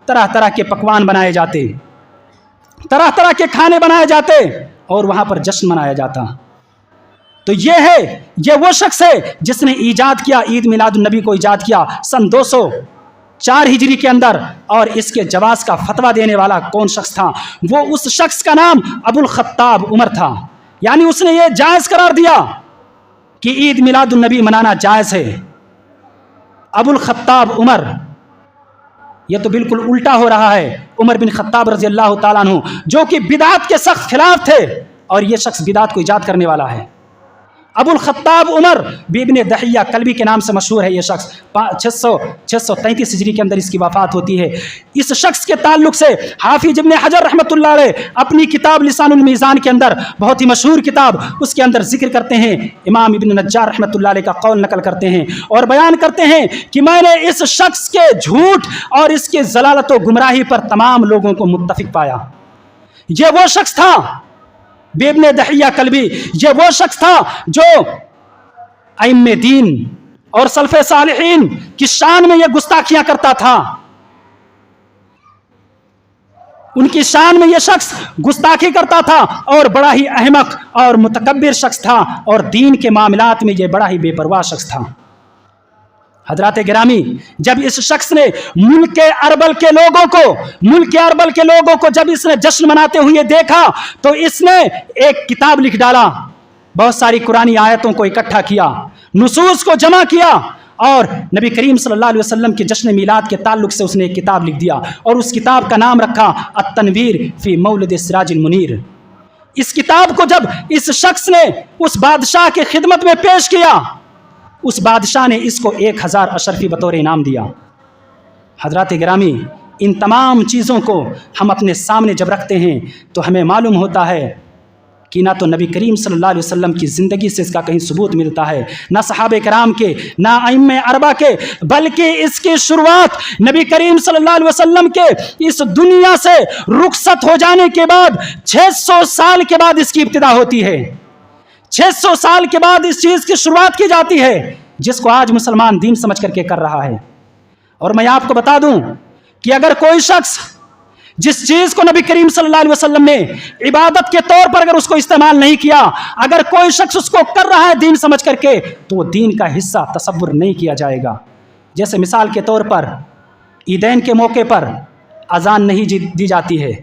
طرح طرح کے پکوان بنائے جاتے، طرح طرح کے کھانے بنائے جاتے اور وہاں پر جشن منایا جاتا۔ تو یہ وہ شخص ہے جس نے ایجاد کیا، عید میلاد النبی کو ایجاد کیا سن 204 ہجری کے اندر۔ اور اس کے جواز کا فتویٰ دینے والا کون شخص تھا؟ وہ اس شخص کا نام ابو الخطاب عمر تھا، یعنی اس نے یہ جائز قرار دیا کہ عید میلاد النبی منانا جائز ہے۔ ابو الخطاب عمر، یہ تو بالکل الٹا ہو رہا ہے۔ عمر بن خطاب رضی اللہ تعالیٰ عنہ جو کہ بدعت کے سخت خلاف تھے، اور یہ شخص بدعت کو ایجاد کرنے والا ہے۔ ابو الخطاب عمر ابن دحیہ کلبی کے نام سے مشہور ہے۔ یہ شخص 633 ہجری کے اندر اس کی وفات ہوتی ہے۔ اس شخص کے تعلق سے حافظ ابن حجر رحمۃ اللہ علیہ اپنی کتاب لسان المیزان کے اندر، بہت ہی مشہور کتاب، اس کے اندر ذکر کرتے ہیں، امام ابن نجار رحمۃ اللہ علیہ کا قول نقل کرتے ہیں اور بیان کرتے ہیں کہ میں نے اس شخص کے جھوٹ اور اس کے ضلالت و گمراہی پر تمام لوگوں کو متفق پایا۔ یہ وہ شخص تھا ابن دحیہ کلبی، یہ وہ شخص تھا جو ائمہ دین اور سلف صالحین کی شان میں یہ گستاخیاں کرتا تھا۔ उनकी शान में यह शख्स गुस्ताखी करता था और बड़ा ही अहमक और मुतकब्बिर शख्स था, और दीन के मामलात में यह बड़ा ही बेपरवाह शख्स था। हजरात गिरामी, जब इस शख्स ने मुल्क अरबल के लोगों को जब इसने जश्न मनाते हुए देखा तो इसने एक किताब लिख डाला, बहुत सारी कुरानी आयतों को इकट्ठा किया, नुसूस को जमा किया और नबी करीम सल्लल्लाहु अलैहि वसल्लम के जश्न मिलाद के ताल्लुक से उसने एक किताब लिख दिया और उस किताब का नाम रखा अत-तनवीर फी मौलिद सिराजिल मुनीर। इस किताब को जब इस शख्स ने उस बादशाह की खिदमत में पेश किया, उस बादशाह ने इसको 1000 अशरफी बतौर इनाम दिया। हजरात गिरामी, इन तमाम चीज़ों को हम अपने सामने जब रखते हैं तो हमें मालूम होता है कि ना तो नबी करीम सल्लल्लाहु अलैहि वसल्लम की ज़िंदगी से इसका कहीं सबूत मिलता है, ना सहाबे कराम के, ना अइम्मे अरबा के, बल्कि इसकी शुरुआत नबी करीम सल्लल्लाहु अलैहि वसल्लम के इस दुनिया से रुखसत हो जाने के बाद 600 साल के बाद इसकी इब्तिदा होती है। 600 साल के बाद इस चीज़ की शुरुआत की जाती है जिसको आज मुसलमान दीन समझ करके कर रहा है। और मैं आपको बता दूं कि अगर कोई शख्स जिस चीज को नबी करीम सल्लल्लाहु अलैहि वसल्लम ने इबादत के तौर पर अगर उसको इस्तेमाल नहीं किया, अगर कोई शख्स उसको कर रहा है दीन समझ करके, तो वो दीन का हिस्सा तसव्वुर नहीं किया जाएगा। जैसे मिसाल के तौर पर ईदैन के मौके पर अजान नहीं दी जाती है,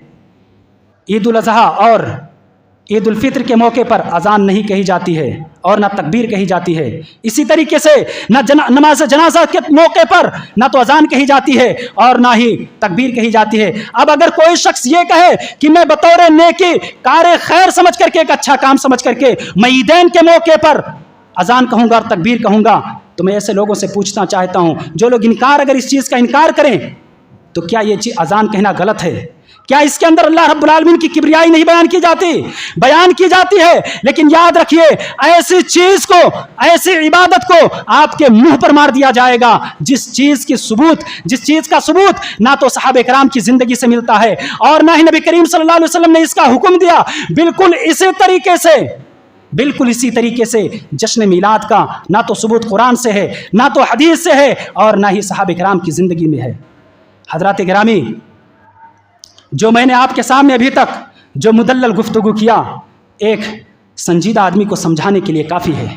ईद उल अज़हा और ईद उल फित्र के मौके पर अजान नहीं कही जाती है और ना तकबीर कही जाती है। इसी तरीके से नमाज जनाजा के मौके पर ना तो अजान कही जाती है और ना ही तकबीर कही जाती है। अब अगर कोई शख्स ये कहे कि मैं बतौर नेकी कार खैर समझ करके, एक अच्छा काम समझ करके मैं ईदैन के मौके पर अजान कहूँगा और तकबीर कहूँगा, तो मैं ऐसे लोगों से पूछना चाहता हूँ, जो लोग अगर इस चीज़ का इनकार करें तो क्या ये अजान कहना गलत है? क्या इसके अंदर अल्लाह रब्बुल आलमीन की किबरियाई नहीं बयान की जाती? बयान की जाती है, लेकिन याद रखिए ऐसी चीज को, ऐसी इबादत को आपके मुंह पर मार दिया जाएगा जिस चीज का सबूत ना तो सहाबे कराम की जिंदगी से मिलता है और ना ही नबी करीम सल्लल्लाहु अलैहि वसल्लम ने इसका हुक्म दिया। बिल्कुल इसी तरीके से जश्न मिलाद का ना तो सबूत कुरान से है, ना तो हदीस से है और ना ही सहाबे कराम की जिंदगी में है। हजरात गिरामी, जो मैंने आपके सामने अभी तक जो मुदल्लल गुफ्तगू किया, एक संजीदा आदमी को समझाने के लिए काफ़ी है,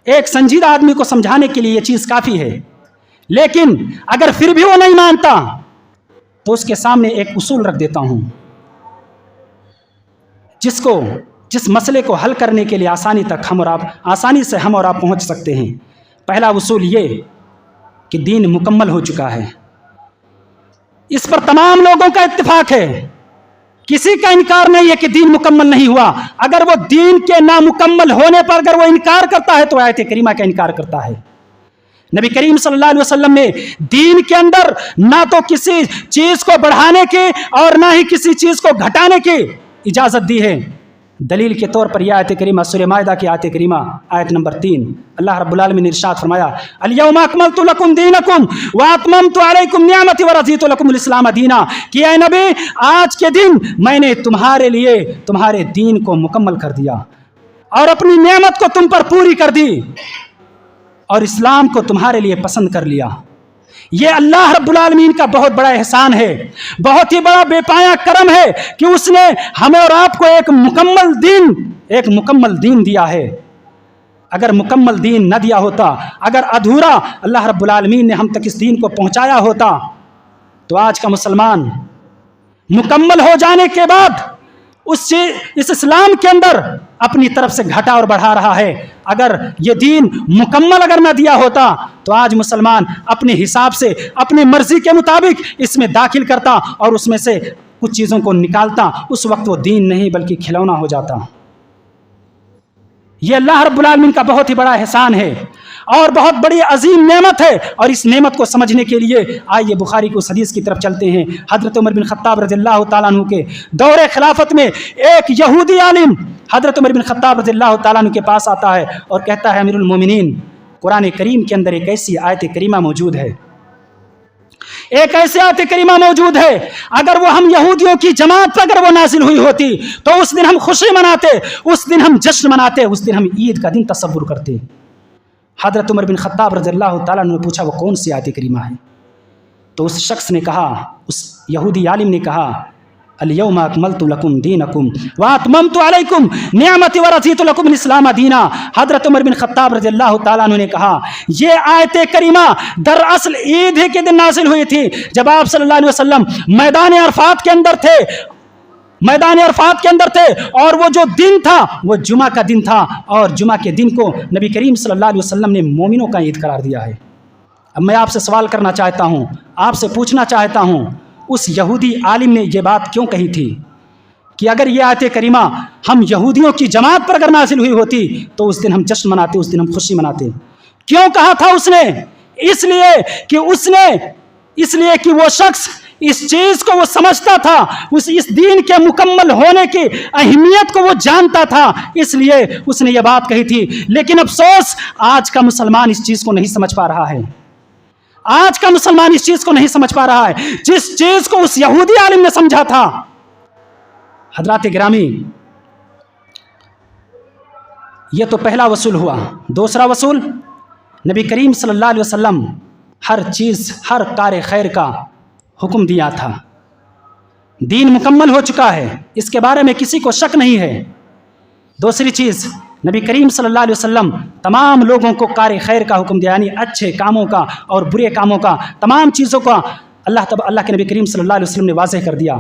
एक संजीदा आदमी को समझाने के लिए ये चीज़ काफ़ी है। लेकिन अगर फिर भी वो नहीं मानता तो उसके सामने एक उसूल रख देता हूँ जिस मसले को हल करने के लिए आसानी से हम और आप पहुँच सकते हैं। पहला उसूल ये कि दीन मुकम्मल हो चुका है, इस पर तमाम लोगों का इत्तिफाक है, किसी का इनकार नहीं है कि दीन मुकम्मल नहीं हुआ। अगर वो दीन के नामुकम्मल होने पर अगर वो इनकार करता है तो आयत करीमा का इनकार करता है। नबी करीम सल्लल्लाहु अलैहि वसल्लम ने दीन के अंदर ना तो किसी चीज को बढ़ाने की और ना ही किसी चीज को घटाने की इजाजत दी है। दलील के तौर पर यह आयत करीमा सूरह माइदा की आयत करीमा आयत नंबर 3, अल्लाह रब्बुल आलमीन ने इरशाद फरमाया, अल-यौमा अकमलतु लकुम दीनकुम व अतममतु अलैकुम निअमती व रज़ीतु लकुमुल इस्लाम दीना, कि ऐ नबी आज के दिन मैंने तुम्हारे लिए तुम्हारे दीन को मुकम्मल कर दिया और अपनी नेमत को तुम पर पूरी कर दी और इस्लाम को तुम्हारे लिए पसंद कर लिया। ये अल्लाह रब्बुल आलमीन का बहुत बड़ा एहसान है, बहुत ही बड़ा बेपाया करम है कि उसने हमें और आपको एक मुकम्मल दीन दिया है। अगर मुकम्मल दीन न दिया होता, अगर अधूरा अल्लाह रब्बुल आलमीन ने हम तक इस दीन को पहुंचाया होता, तो आज का मुसलमान मुकम्मल हो जाने के बाद इस इस्लाम के अंदर अपनी तरफ से घटा और बढ़ा रहा है। अगर ये दीन मुकम्मल अगर न दिया होता तो आज मुसलमान अपने हिसाब से, अपनी मर्जी के मुताबिक इसमें दाखिल करता और उसमें से कुछ चीज़ों को निकालता। उस वक्त वो दीन नहीं बल्कि खिलौना हो जाता। ये अल्लाह रब्बुल आलमीन का बहुत ही बड़ा एहसान है और बहुत बड़ी अजीम नेमत है। और इस नेमत को समझने के लिए आइए बुखारी को हदीस की तरफ चलते हैं। हज़रत उमर बिन खत्ताब रज़ियल्लाहु ताला अन्हु के दौरे खिलाफत में एक यहूदी आलिम हज़रत उमर बिन खत्ताब रज़ियल्लाहु ताला अन्हु के पास आता है और कहता है, अमीरुल मोमिनीन, कुरान करीम के अंदर एक ऐसी आयत करीमा मौजूद है, एक ऐसी आयत करीमा मौजूद है, अगर वो हम यहूदियों की जमात पर अगर वो नाजिल हुई होती तो उस दिन हम खुशी मनाते, उस दिन हम जश्न मनाते, उस दिन हम ईद का दिन तसव्वुर करते। हज़रत उमर बिन खत्ताब रज़ियल्लाहु ताला अन्हु ने पूछा, वो कौन सी आयत करीमा है? तो उस शख्स ने कहा, उस यहूदी आलिम ने कहा, अल-यौम अकमलतु लकुम दीनकुम व अतममतु अलैकुम निअमती व रज़ीतु लकुम इस्लाम दीना। हज़रत उमर बिन खत्ताब रज़ियल्लाहु ताला अन्हु ने कहा, ये आयत करीमा दरअसल ईद ही के दिन नाजिल हुई थी, जब आप सल्लल्लाहु अलैहि वसल्लम मैदान अरफात के अंदर थे, मैदान अरफात के अंदर थे, और वो जो दिन था वो जुमा का दिन था, और जुमा के दिन को नबी करीम सल्लल्लाहु अलैहि वसल्लम ने मोमिनों का ईद करार दिया है। अब मैं आपसे सवाल करना चाहता हूँ, आपसे पूछना चाहता हूँ, उस यहूदी आलिम ने ये बात क्यों कही थी कि अगर ये आयत करीमा हम यहूदियों की जमात पर अगर नाजिल हुई होती तो उस दिन हम जश्न मनाते, उस दिन हम खुशी मनाते। क्यों कहा था उसने? इसलिए कि वो शख्स इस चीज को वो समझता था, इस दीन के मुकम्मल होने की अहमियत को वो जानता था, इसलिए उसने ये बात कही थी। लेकिन अफसोस आज का मुसलमान इस चीज को नहीं समझ पा रहा है। आज का मुसलमान इस चीज को नहीं समझ पा रहा है जिस चीज को उस यहूदी आलिम ने समझा था। हजरात गिरामी, यह तो पहला वसूल हुआ। दूसरा वसूल, नबी करीम सल्लल्लाहु अलैहि वसल्लम हर चीज, हर कार्य खैर का हुक्म दिया था। दीन मुकम्मल हो चुका है, इसके बारे में किसी को शक नहीं है। दूसरी चीज, नबी करीम सल्लल्लाहु अलैहि वसल्लम तमाम लोगों को कार्य खैर का हुक्म दिया, यानी अच्छे कामों का और बुरे कामों का, तमाम चीज़ों का अल्लाह के नबी करीम सल्लल्लाहु अलैहि वसल्लम ने वाज़ेह कर दिया।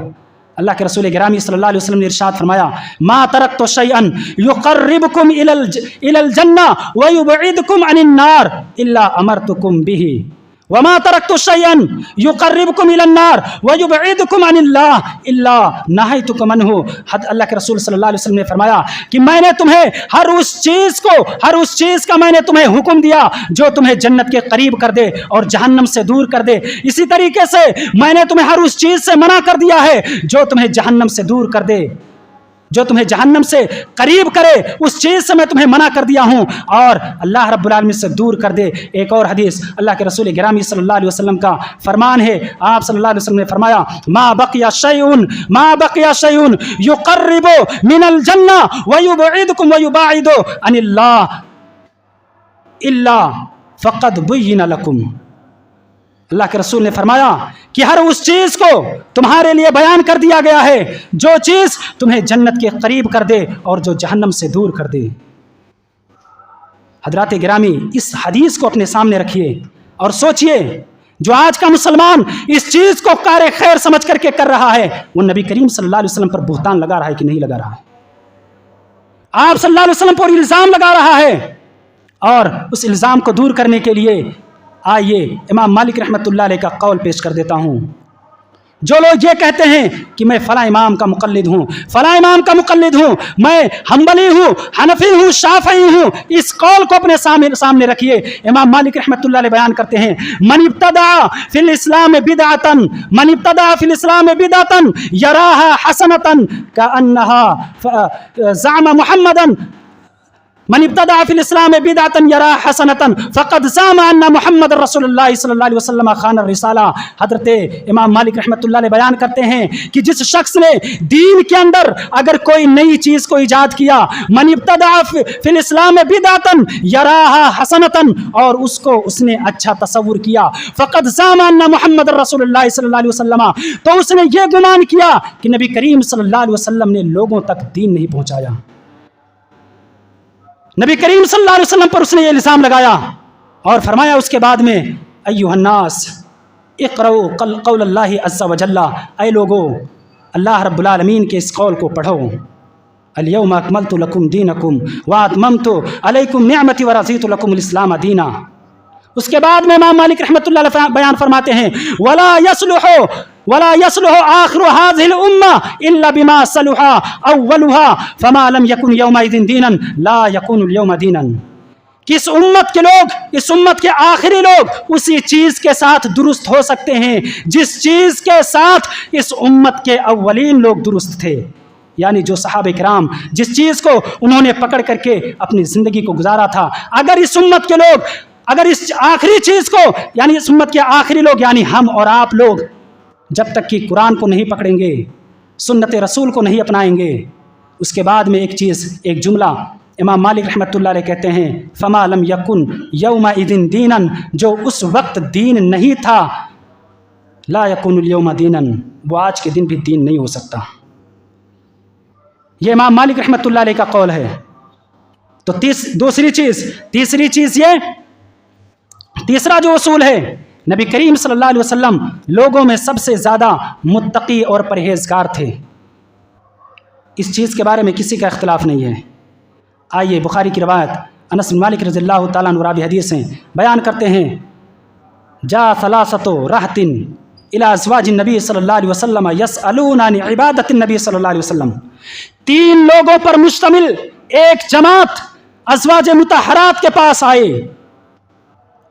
अल्लाह के रसूल गिरामी सल्लल्लाहु अलैहि वसल्लम ने इरशाद फरमाया, मा तरक्तु शैअन युक़र्रिबुकुम इलल जन्ना व युबइदुकुम अनिन नार इल्ला अमरतुकुम बिही वमा तरक्तु शैअन युक़र्रिबुकुम इलन नार व युबइदुकुम अनिल्लाह इल्ला नहैतुकुम अन्हु। अल्लाह के रसूल सल्लल्लाहु अलैहि वसल्लम ने फरमाया कि मैंने तुम्हें हर उस चीज़ का मैंने तुम्हें हुक्म दिया जो तुम्हें जन्नत के करीब कर दे और जहन्नम से दूर कर दे। इसी तरीके से मैंने तुम्हें हर उस चीज़ से मना कर दिया है जो तुम्हें जहन्नम से दूर कर दे, जो तुम्हें जहन्नम से करीब करे, उस चीज़ से मैं तुम्हें मना कर दिया हूँ और अल्लाह रब्बुल आलमीन से दूर कर दे। एक और हदीस, अल्लाह के रसूल गिरामी सल्लल्लाहु अलैहि वसल्लम का फरमान है, आप सल्लल्लाहु अलैहि वसल्लम ने फरमाया, मा बकिया शैउन युक़र्रिबु मिनल जन्ना व युबइदुकुम व युबाइदु अनिल्लाह इल्ला फ़क़द बुय्यिना लकुम। अल्लाह के रसूल ने फरमाया कि हर उस चीज़ को तुम्हारे लिए बयान कर दिया गया है जो चीज़ तुम्हें जन्नत के करीब कर दे और जो जहन्नम से दूर कर दे। हजरात गिरामी, इस हदीस को अपने सामने रखिए और सोचिए, जो आज का मुसलमान इस चीज़ को कार्य खैर समझ करके कर रहा है, वो नबी करीम सल्लल्लाहु अलैहि वसल्लम पर बुहतान लगा रहा है कि नहीं लगा रहा है? आप सल्लल्लाहु अलैहि वसल्लम पर इल्ज़ाम लगा रहा है, और उस इल्ज़ाम को दूर करने के लिए आइए इमाम मालिक रहमतुल्लाह अलैह का कौल पेश कर देता हूँ। जो लोग ये कहते हैं कि मैं फ़लाँ इमाम का मुक़ल्लिद हूँ, फ़लाँ इमाम का मुक़ल्लिद हूँ, मैं हम्बली हूँ, हनफी हूँ, शाफ़ई हूँ, इस कौल को अपने सामने रखिए। इमाम मालिक रहमतुल्लाह अलैह बयान करते हैं, मन इब्तदा फ़िल इस्लाम बिदअतन यराहा हसनतन कअन्नहा ज़अम मुहम्मदन मन इब्तदा फिल इस्लाम बिदअतन यरा हसनतन फ़क़द ज़अम अन्ना मुहम्मद रसूलुल्लाह सल्लल्लाहु अलैहि वसल्लम खान रिसाला। हज़रत इमाम मालिक रहमतुल्लाह अलैह बयान करते हैं कि जिस शख्स ने दीन के अंदर अगर कोई नई चीज़ को ईजाद किया, मन इब्तदा फिल इस्लाम बिदअतन यराहा हसनतन, और उसको उसने अच्छा तसव्वुर किया, फ़क़द ज़अम अन्ना मुहम्मद रसूलुल्लाह सल्लल्लाहु अलैहि वसल्लम, तो उसने ये गुमान किया कि नबी करीम सल्लल्लाहु अलैहि वसल्लम ने लोगों तक दीन नहीं पहुँचाया। नबी करीम सल्लल्लाहु अलैहि वसल्लम पर उसने ये इल्ज़ाम लगाया और फरमाया उसके बाद में, अय्युहन्नास इक़रऊ क़ौलल्लाहि अज़्ज़ा व जल्ला, ऐ लोगो अल्लाह रब्बुल आलमीन के इस कौल को पढ़ो, अल-यौम अकमलतु लकुम दीनकुम व अतममतु अलैकुम निअमती व रज़ीतु लकुमुल इस्लाम दीना। उसके बाद में इमाम मालिक रहमतुल्लाह अलैह बयान फरमाते हैं, वला यसलुहु आखिरु हाज़िहिल उम्मा इल्ला बिमा सलुहा अव्वलुहा फमा लम यकुन यौमइज़िन दीनन ला यकुनुल यौम दीनन। कि इस उम्मत के आखिरी लोग उसी चीज़ के साथ दुरुस्त हो सकते हैं जिस चीज़ के साथ इस उम्मत के अव्वलीन लोग दुरुस्त थे, यानी जो सहाबे किराम जिस चीज़ को उन्होंने पकड़ करके अपनी ज़िंदगी को गुजारा था। अगर इस उम्मत के लोग, अगर इस आखिरी चीज़ को, यानी इस उम्मत के आखिरी लोग यानी हम और आप लोग, जब तक कि कुरान को नहीं पकड़ेंगे, सुन्नत रसूल को नहीं अपनाएंगे, उसके बाद में एक जुमला इमाम मालिक रहमतुल्लाह अलैह कहते हैं, फमा लम यकुन यौमइज़िन दीनन, जो उस वक्त दीन नहीं था, ला यकुनुल यौमा दीनन, वो आज के दिन भी दीन नहीं हो सकता। ये इमाम मालिक रहमतुल्लाह अलैह का कौल है। तो तीसरी चीज़ ये, तीसरा जो उसूल है, नबी करीम सल्लल्लाहु अलैहि वसल्लम लोगों में सबसे ज़्यादा मुत्तकी और परहेज़गार थे। इस चीज़ के बारे में किसी का इख्तिलाफ नहीं है। आइए बुखारी की रवायत अनस बिन मालिक रज़ियल्लाहु ताला अन्हु रावी हदीस हैं, बयान करते हैं, जा सलासतो रहतिन इला अज़वाजिन नबी सल्लल्लाहु अलैहि वसल्लम यसअलूना अन इबादतिन नबी सल्लल्लाहु अलैहि वसल्लम। 3 लोगों पर मुश्तमिल एक जमात अज़वाज मुतहरात के पास आए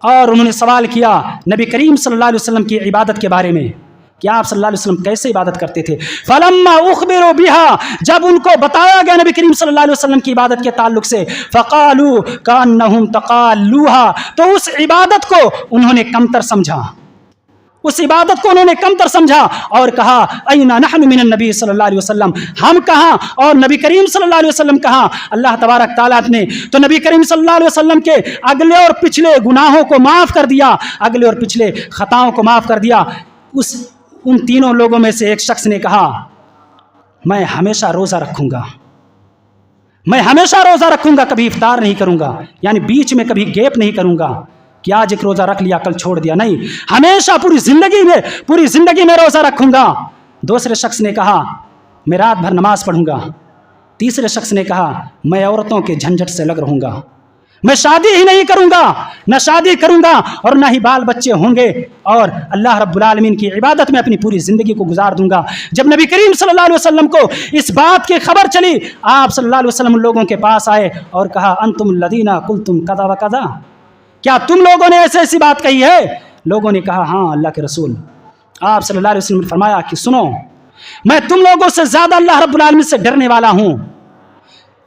और उन्होंने सवाल किया नबी करीम सल्लल्लाहु अलैहि वसल्लम की इबादत के बारे में कि आप सल्लल्लाहु अलैहि वसल्लम कैसे इबादत करते थे। फलम्मा उखबिरु बिहा, जब उनको बताया गया नबी करीम सल्लल्लाहु अलैहि वसल्लम की इबादत के ताल्लुक से, फ़क़ालू कान्नहुम तक़ालूहा, तो उस इबादत को उन्होंने कमतर समझा, उस इबादत को उन्होंने कमतर समझा और कहा अयना नहनु मिनन नबी सल्लल्लाहु अलैहि वसल्लम, हम कहाँ और नबी करीम सल्लल्लाहु अलैहि वसल्लम कहाँ। अल्लाह तबारक तआला ने तो नबी करीम सल्लल्लाहु अलैहि वसल्लम के अगले और पिछले गुनाहों को माफ़ कर दिया, अगले और पिछले ख़ताओं को माफ़ कर दिया। उन तीनों लोगों में से एक शख्स ने कहा मैं हमेशा रोज़ा रखूँगा, मैं हमेशा रोज़ा रखूँगा, कभी इफ्तार नहीं करूँगा, यानी बीच में कभी गैप नहीं करूँगा कि आज एक रोज़ा रख लिया कल छोड़ दिया, नहीं, हमेशा पूरी ज़िंदगी में रोज़ा रखूँगा। दूसरे शख्स ने कहा मैं रात भर नमाज पढ़ूँगा। तीसरे शख्स ने कहा मैं औरतों के झंझट से अलग रहूँगा, मैं शादी ही नहीं करूँगा, न शादी करूँगा और न ही बाल बच्चे होंगे और अल्लाह रब्बुल आलमीन की इबादत में अपनी पूरी ज़िंदगी को गुजार दूँगा। जब नबी करीम सल्लल्लाहु अलैहि वसल्लम को इस बात की खबर चली, आप सल्लल्लाहु अलैहि वसल्लम लोगों के पास आए और कहा अंतुमुल लदीना कुल्तुम कदा व कदा, क्या तुम लोगों ने ऐसी बात कही है। लोगों ने कहा हाँ अल्लाह के रसूल। आप सल्लल्लाहु अलैहि वसल्लम ने फरमाया कि सुनो, मैं तुम लोगों से ज़्यादा अल्लाह रब्बुल आलमीन से डरने वाला हूँ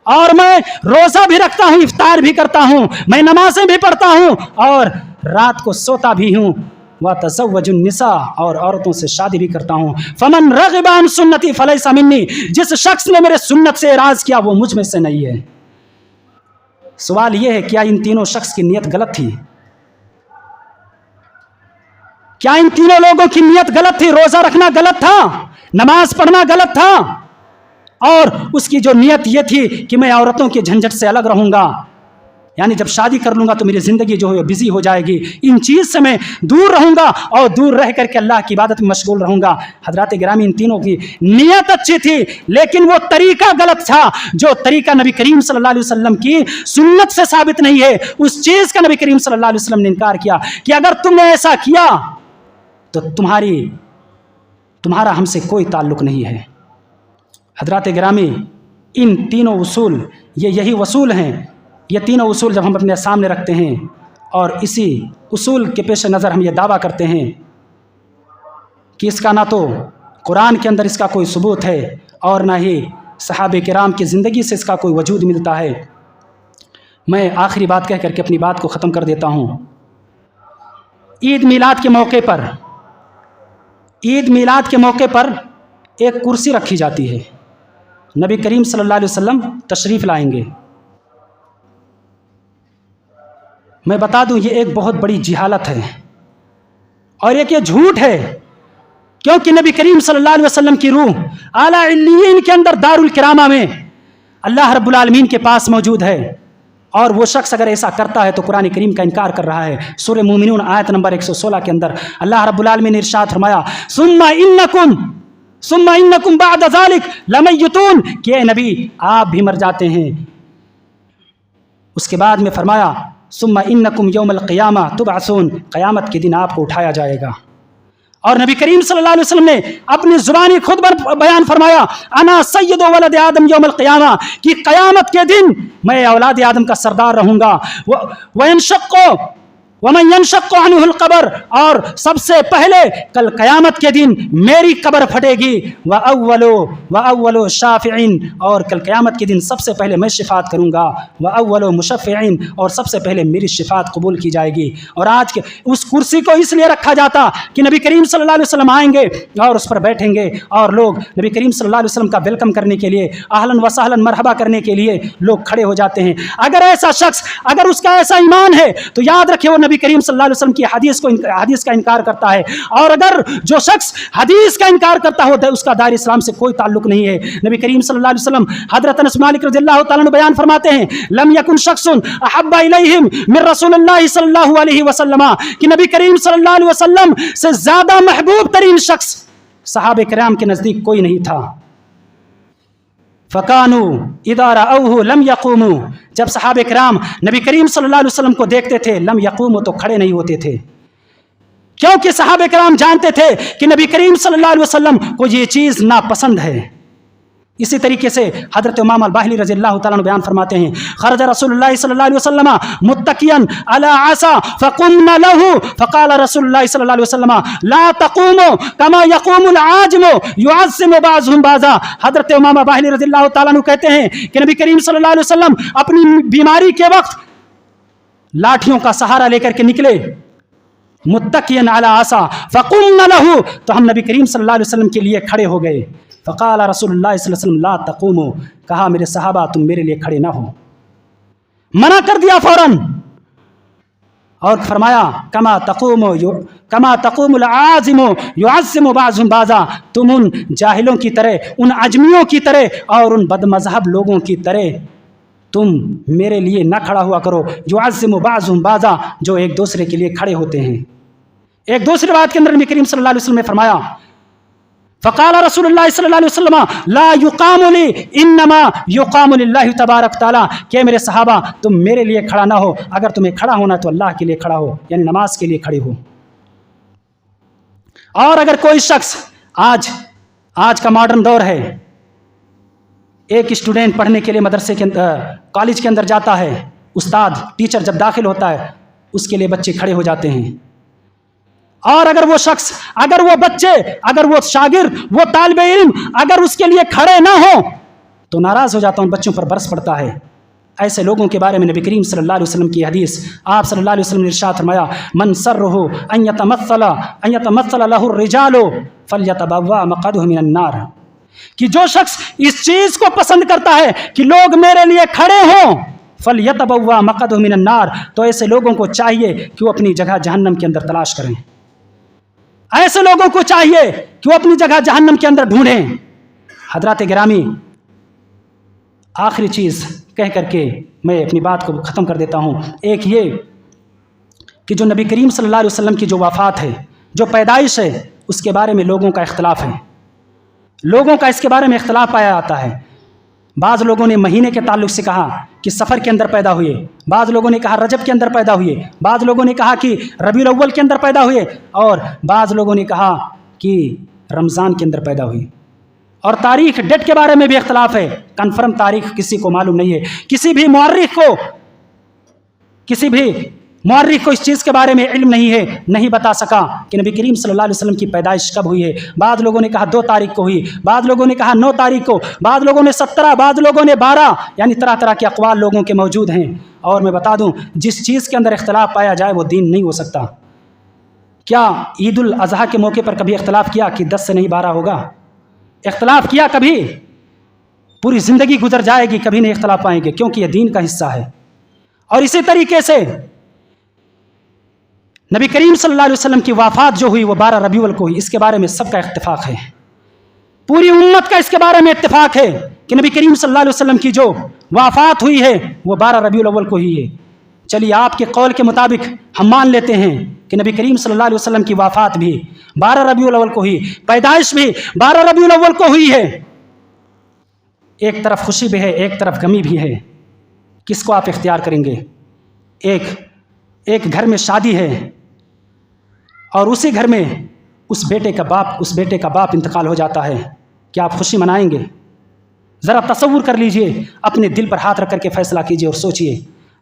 और मैं रोज़ा भी रखता हूँ, इफ्तार भी करता हूँ, मैं नमाज़ें भी पढ़ता हूँ और रात को सोता भी हूँ, व तज़व्वजुन निसा, और औरतों से शादी भी करता हूँ। फमन रग़िबा अन सुन्नती फलैसा मिन्नी, जिस शख्स ने मेरे सुन्नत से एराज़ किया वो मुझ में से नहीं है। सवाल यह है क्या इन तीनों शख्स की नीयत गलत थी? क्या इन तीनों लोगों की नीयत गलत थी? रोज़ा रखना गलत था, नमाज पढ़ना गलत था और उसकी जो नीयत ये थी कि मैं औरतों के झंझट से अलग रहूँगा, यानी जब शादी कर लूँगा तो मेरी ज़िंदगी जो है बिजी हो जाएगी, इन चीज़ से मैं दूर रहूँगा और दूर रह करके अल्लाह की इबादत में मशगूल रहूँगा। हज़रात गिरामी, इन तीनों की नीयत अच्छी थी लेकिन वो तरीका गलत था। जो तरीका नबी करीम सल्लल्लाहु अलैहि वसल्लम की सुन्नत से साबित नहीं है, उस चीज़ का नबी करीम सल्लल्लाहु अलैहि वसल्लम ने इनकार किया कि अगर तुमने ऐसा किया तो तुम्हारा हमसे कोई ताल्लुक़ नहीं है। हज़रात गिरामी, इन तीनों उसूल, यही वसूल हैं। ये तीनों उसूल जब हम अपने सामने रखते हैं और इसी उसूल के पेश नज़र हम ये दावा करते हैं कि इसका ना तो कुरान के अंदर इसका कोई सबूत है और ना ही सहाबे किराम की ज़िंदगी से इसका कोई वजूद मिलता है, मैं आखिरी बात कह करके अपनी बात को ख़त्म कर देता हूँ। ईद मिलाद के मौके पर एक कुर्सी रखी जाती है, नबी करीम सल्लल्लाहु अलैहि वसल्लम तशरीफ़ लाएंगे। मैं बता दूं ये एक बहुत बड़ी जिहालत है और एक ये झूठ है, क्योंकि नबी करीम सल्लल्लाहु अलैहि वसल्लम की रूह आला इल्लियीन के अंदर दारुल किरामा में अल्लाह रब्बुल आलमीन के पास मौजूद है और वो शख्स अगर ऐसा करता है तो कुरान करीम का इनकार कर रहा है। सूरह मोमिनून आयत नंबर 116 के अंदर अल्लाह रब्बुल आलमीन ने इरशाद फरमाया सुम्मा इन्नकुम बअद ज़ालिक लमय्यतून, कि नबी आप भी मर जाते हैं। उसके बाद में फरमाया सुम्मा इन्नकुम यौमल क़ियामा तुबअसून, क़यामत के दिन आपको उठाया जाएगा। और नबी करीम सल्लल्लाहु अलैहि वसल्लम ने अपनी ज़ुबानी खुद बयान फरमाया अना सय्यदु वलद आदम यौमल क़ियामा, कि क़यामत के दिन मैं औलाद आदम का सरदार रहूँगा। वमन यनशक्कु अन्हुल क़ब्र, और सबसे पहले कल क़यामत के दिन मेरी कब्र फटेगी। व अव्वलो शाफ़िईन, और कल क़यामत के दिन सबसे पहले मैं शिफ़ात करूँगा। व अव्वलो मुशफ़्फ़ीईन, और सबसे पहले मेरी शिफ़ात कबूल की जाएगी। और आज के उस कुर्सी को इसलिए रखा जाता कि नबी करीम सल्लल्लाहु अलैहि वसल्लम आएंगे और उस पर बैठेंगे और लोग नबी करीम सल्लल्लाहु अलैहि वसल्लम का वेलकम करने के लिए, आहलन व सहलन मरहबा करने के लिए लोग खड़े हो जाते हैं। अगर ऐसा शख्स, अगर उसका ऐसा ईमान है तो याद रखे वो नबी نبی کریم صلی اللہ علیہ وسلم کی حدیث کا انکار کرتا ہے، اور اگر جو شخص حدیث کا انکار کرتا ہو تو اس کا دائرہ اسلام سے کوئی تعلق نہیں ہے۔ نبی کریم صلی اللہ علیہ وسلم حضرت انس مالک رضی اللہ تعالیٰ عنہ بیان فرماتے ہیں، لم یکن شخص احب الیہم من رسول اللہ صلی اللہ علیہ وسلم، کہ نبی کریم صلی اللہ علیہ وسلم سے زیادہ محبوب ترین شخص صحابہ کرام کے نزدیک کوئی نہیں تھا۔ فَكَانُوا إِذَا رَأَوْهُ لَمْ يَقُومُوا، جب صحابہ کرام نبی کریم صلی اللہ علیہ وسلم کو دیکھتے تھے لم یقوموا تو کھڑے نہیں ہوتے تھے، کیونکہ صحابہ کرام جانتے تھے کہ نبی کریم صلی اللہ علیہ وسلم کو یہ چیز ناپسند ہے۔ اسی طریقے سے حضرت امام الباہلی رضی اللہ تعالیٰ عنہ بیان فرماتے ہیں، خرج رسول اللہ صلی اللہ علیہ وسلم متکئا علی عصا فقمنا له فقال رسول اللہ صلی اللہ علیہ وسلم لا تقوموا كما يقوم العاجم يعظم بعضهم بعضا۔ حضرت امام الباہلی رضی اللہ تعالیٰ عنہ کہتے ہیں کہ نبی کریم صلی اللہ علیہ وسلم اپنی بیماری کے وقت لاٹھیوں کا سہارا لے کر کے نکلے، متکئا علی عصا فقمنا له، تو ہم نبی کریم صلی اللہ علیہ وسلم کے لیے کھڑے ہو گئے۔ فقال رسول اللہ صلی اللہ علیہ وسلم لا تقوموا، کہا میرے صحابہ تم میرے لیے کھڑے نہ ہو، منع کر دیا فوراً، اور فرمایا کما تقوم العازم يعظم بعضهم بعضا، تم ان جاہلوں کی طرح، ان عجمیوں کی طرح اور ان بد مذہب لوگوں کی طرح تم میرے لیے نہ کھڑا ہوا کرو، يعظم بعضهم بعضا، جو ایک دوسرے کے لیے کھڑے ہوتے ہیں۔ ایک دوسری بات کے اندر نبی کریم صلی اللہ علیہ وسلم نے فرمایا، فقال رسول اللہ صلی اللہ علیہ وسلم لا یقام لی انما یقام للہ تبارک تعالیٰ، کہ میرے صحابہ تم میرے لیے کھڑا نہ ہو، اگر تمہیں کھڑا ہونا تو اللہ کے لیے کھڑا ہو، یعنی نماز کے لیے کھڑے ہو۔ اور اگر کوئی شخص آج کا ماڈرن دور ہے، ایک اسٹوڈنٹ پڑھنے کے لیے مدرسے کے کالج کے اندر جاتا ہے، استاد ٹیچر جب داخل ہوتا ہے اس کے لیے بچے کھڑے ہو جاتے ہیں، اور اگر وہ شخص، اگر وہ بچے، اگر وہ شاگرد، وہ طالب علم اگر اس کے لیے کھڑے نہ ہو تو ناراض ہو جاتا ہے، ان بچوں پر برس پڑتا ہے۔ ایسے لوگوں کے بارے میں نبی کریم صلی اللہ علیہ وسلم کی حدیث، آپ صلی اللہ علیہ وسلم نے ارشاد فرمایا، من سرہ ان یتمثل لہ الرجال فلیتبوأ مقعدہ من النار، کہ جو شخص اس چیز کو پسند کرتا ہے کہ لوگ میرے لیے کھڑے ہوں، فلیتبوأ مقعدہ من النار، تو ایسے لوگوں کو چاہیے کہ وہ اپنی جگہ جہنم کے اندر تلاش کریں، ایسے لوگوں کو چاہیے کہ وہ اپنی جگہ جہنم کے اندر ڈھونڈیں۔ حضرات گرامی، آخری چیز کہہ کر کے میں اپنی بات کو ختم کر دیتا ہوں۔ ایک یہ کہ جو نبی کریم صلی اللہ علیہ وسلم کی جو وفات ہے، جو پیدائش ہے، اس کے بارے میں لوگوں کا اختلاف ہے، لوگوں کا اس کے بارے میں اختلاف پایا جاتا ہے۔ بعض لوگوں نے مہینے کے تعلق سے کہا کہ سفر کے اندر پیدا ہوئے، بعض لوگوں نے کہا رجب کے اندر پیدا ہوئے، بعض لوگوں نے کہا کہ ربیع الاول کے اندر پیدا ہوئے، اور بعض لوگوں نے کہا کہ رمضان کے اندر پیدا ہوئی۔ اور تاریخ ڈیٹ کے بارے میں بھی اختلاف ہے، کنفرم تاریخ کسی کو معلوم نہیں ہے، کسی بھی مورخ کو اس چیز کے بارے میں علم نہیں ہے، نہیں بتا سکا کہ نبی کریم صلی اللہ علیہ وسلم کی پیدائش کب ہوئی ہے۔ بعض لوگوں نے کہا 2 تاریخ کو ہوئی، بعض لوگوں نے کہا 9 تاریخ کو، بعض لوگوں نے 17، بعض لوگوں نے 12، یعنی طرح طرح کے اقوال لوگوں کے موجود ہیں۔ اور میں بتا دوں، جس چیز کے اندر اختلاف پایا جائے وہ دین نہیں ہو سکتا۔ کیا عید الاضحیٰ کے موقع پر کبھی اختلاف کیا کہ 10 سے نہیں 12 ہوگا؟ اختلاف کیا کبھی؟ پوری زندگی گزر جائے گی کبھی نہیں اختلاف پائیں گے، کیونکہ یہ دین کا حصہ ہے۔ اور اسی طریقے سے نبی کریم صلی اللہ علیہ وسلم کی وفات جو ہوئی وہ 12 ربیع الاول کو ہوئی، اس کے بارے میں سب کا اتفاق ہے، پوری امت کا اس کے بارے میں اتفاق ہے کہ نبی کریم صلی اللہ علیہ وسلم کی جو وفات ہوئی ہے وہ 12 ربیع الاول کو ہوئی ہے۔ چلیے آپ کے قول کے مطابق ہم مان لیتے ہیں کہ نبی کریم صلی اللہ علیہ وسلم کی وفات بھی 12 ربیع الاول کو ہوئی، پیدائش بھی 12 ربیع الاول کو ہوئی ہے۔ ایک طرف خوشی بھی ہے، ایک طرف غمی بھی ہے، کس کو آپ اختیار کریں گے؟ ایک گھر میں شادی ہے اور اسی گھر میں اس بیٹے کا باپ انتقال ہو جاتا ہے، کیا آپ خوشی منائیں گے؟ ذرا تصور کر لیجئے، اپنے دل پر ہاتھ رکھ کر کے فیصلہ کیجئے اور سوچئے۔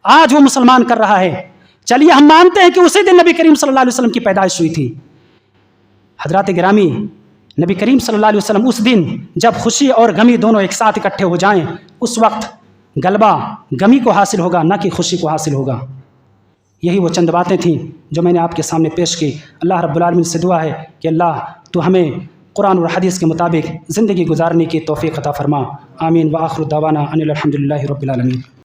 آج وہ مسلمان کر رہا ہے، چلیے ہم مانتے ہیں کہ اسی دن نبی کریم صلی اللہ علیہ وسلم کی پیدائش ہوئی تھی۔ حضرات گرامی، نبی کریم صلی اللہ علیہ وسلم اس دن جب خوشی اور غمی دونوں ایک ساتھ اکٹھے ہو جائیں، اس وقت غلبہ غمی کو حاصل ہوگا، نہ کہ خوشی کو حاصل ہوگا۔ یہی وہ چند باتیں تھیں جو میں نے آپ کے سامنے پیش کی۔ اللہ رب العالمین سے دعا ہے کہ اللہ تو ہمیں قرآن اور حدیث کے مطابق زندگی گزارنے کی توفیق عطا فرما۔ آمین۔ وآخر دعوانا ان الحمد للہ رب العالمین۔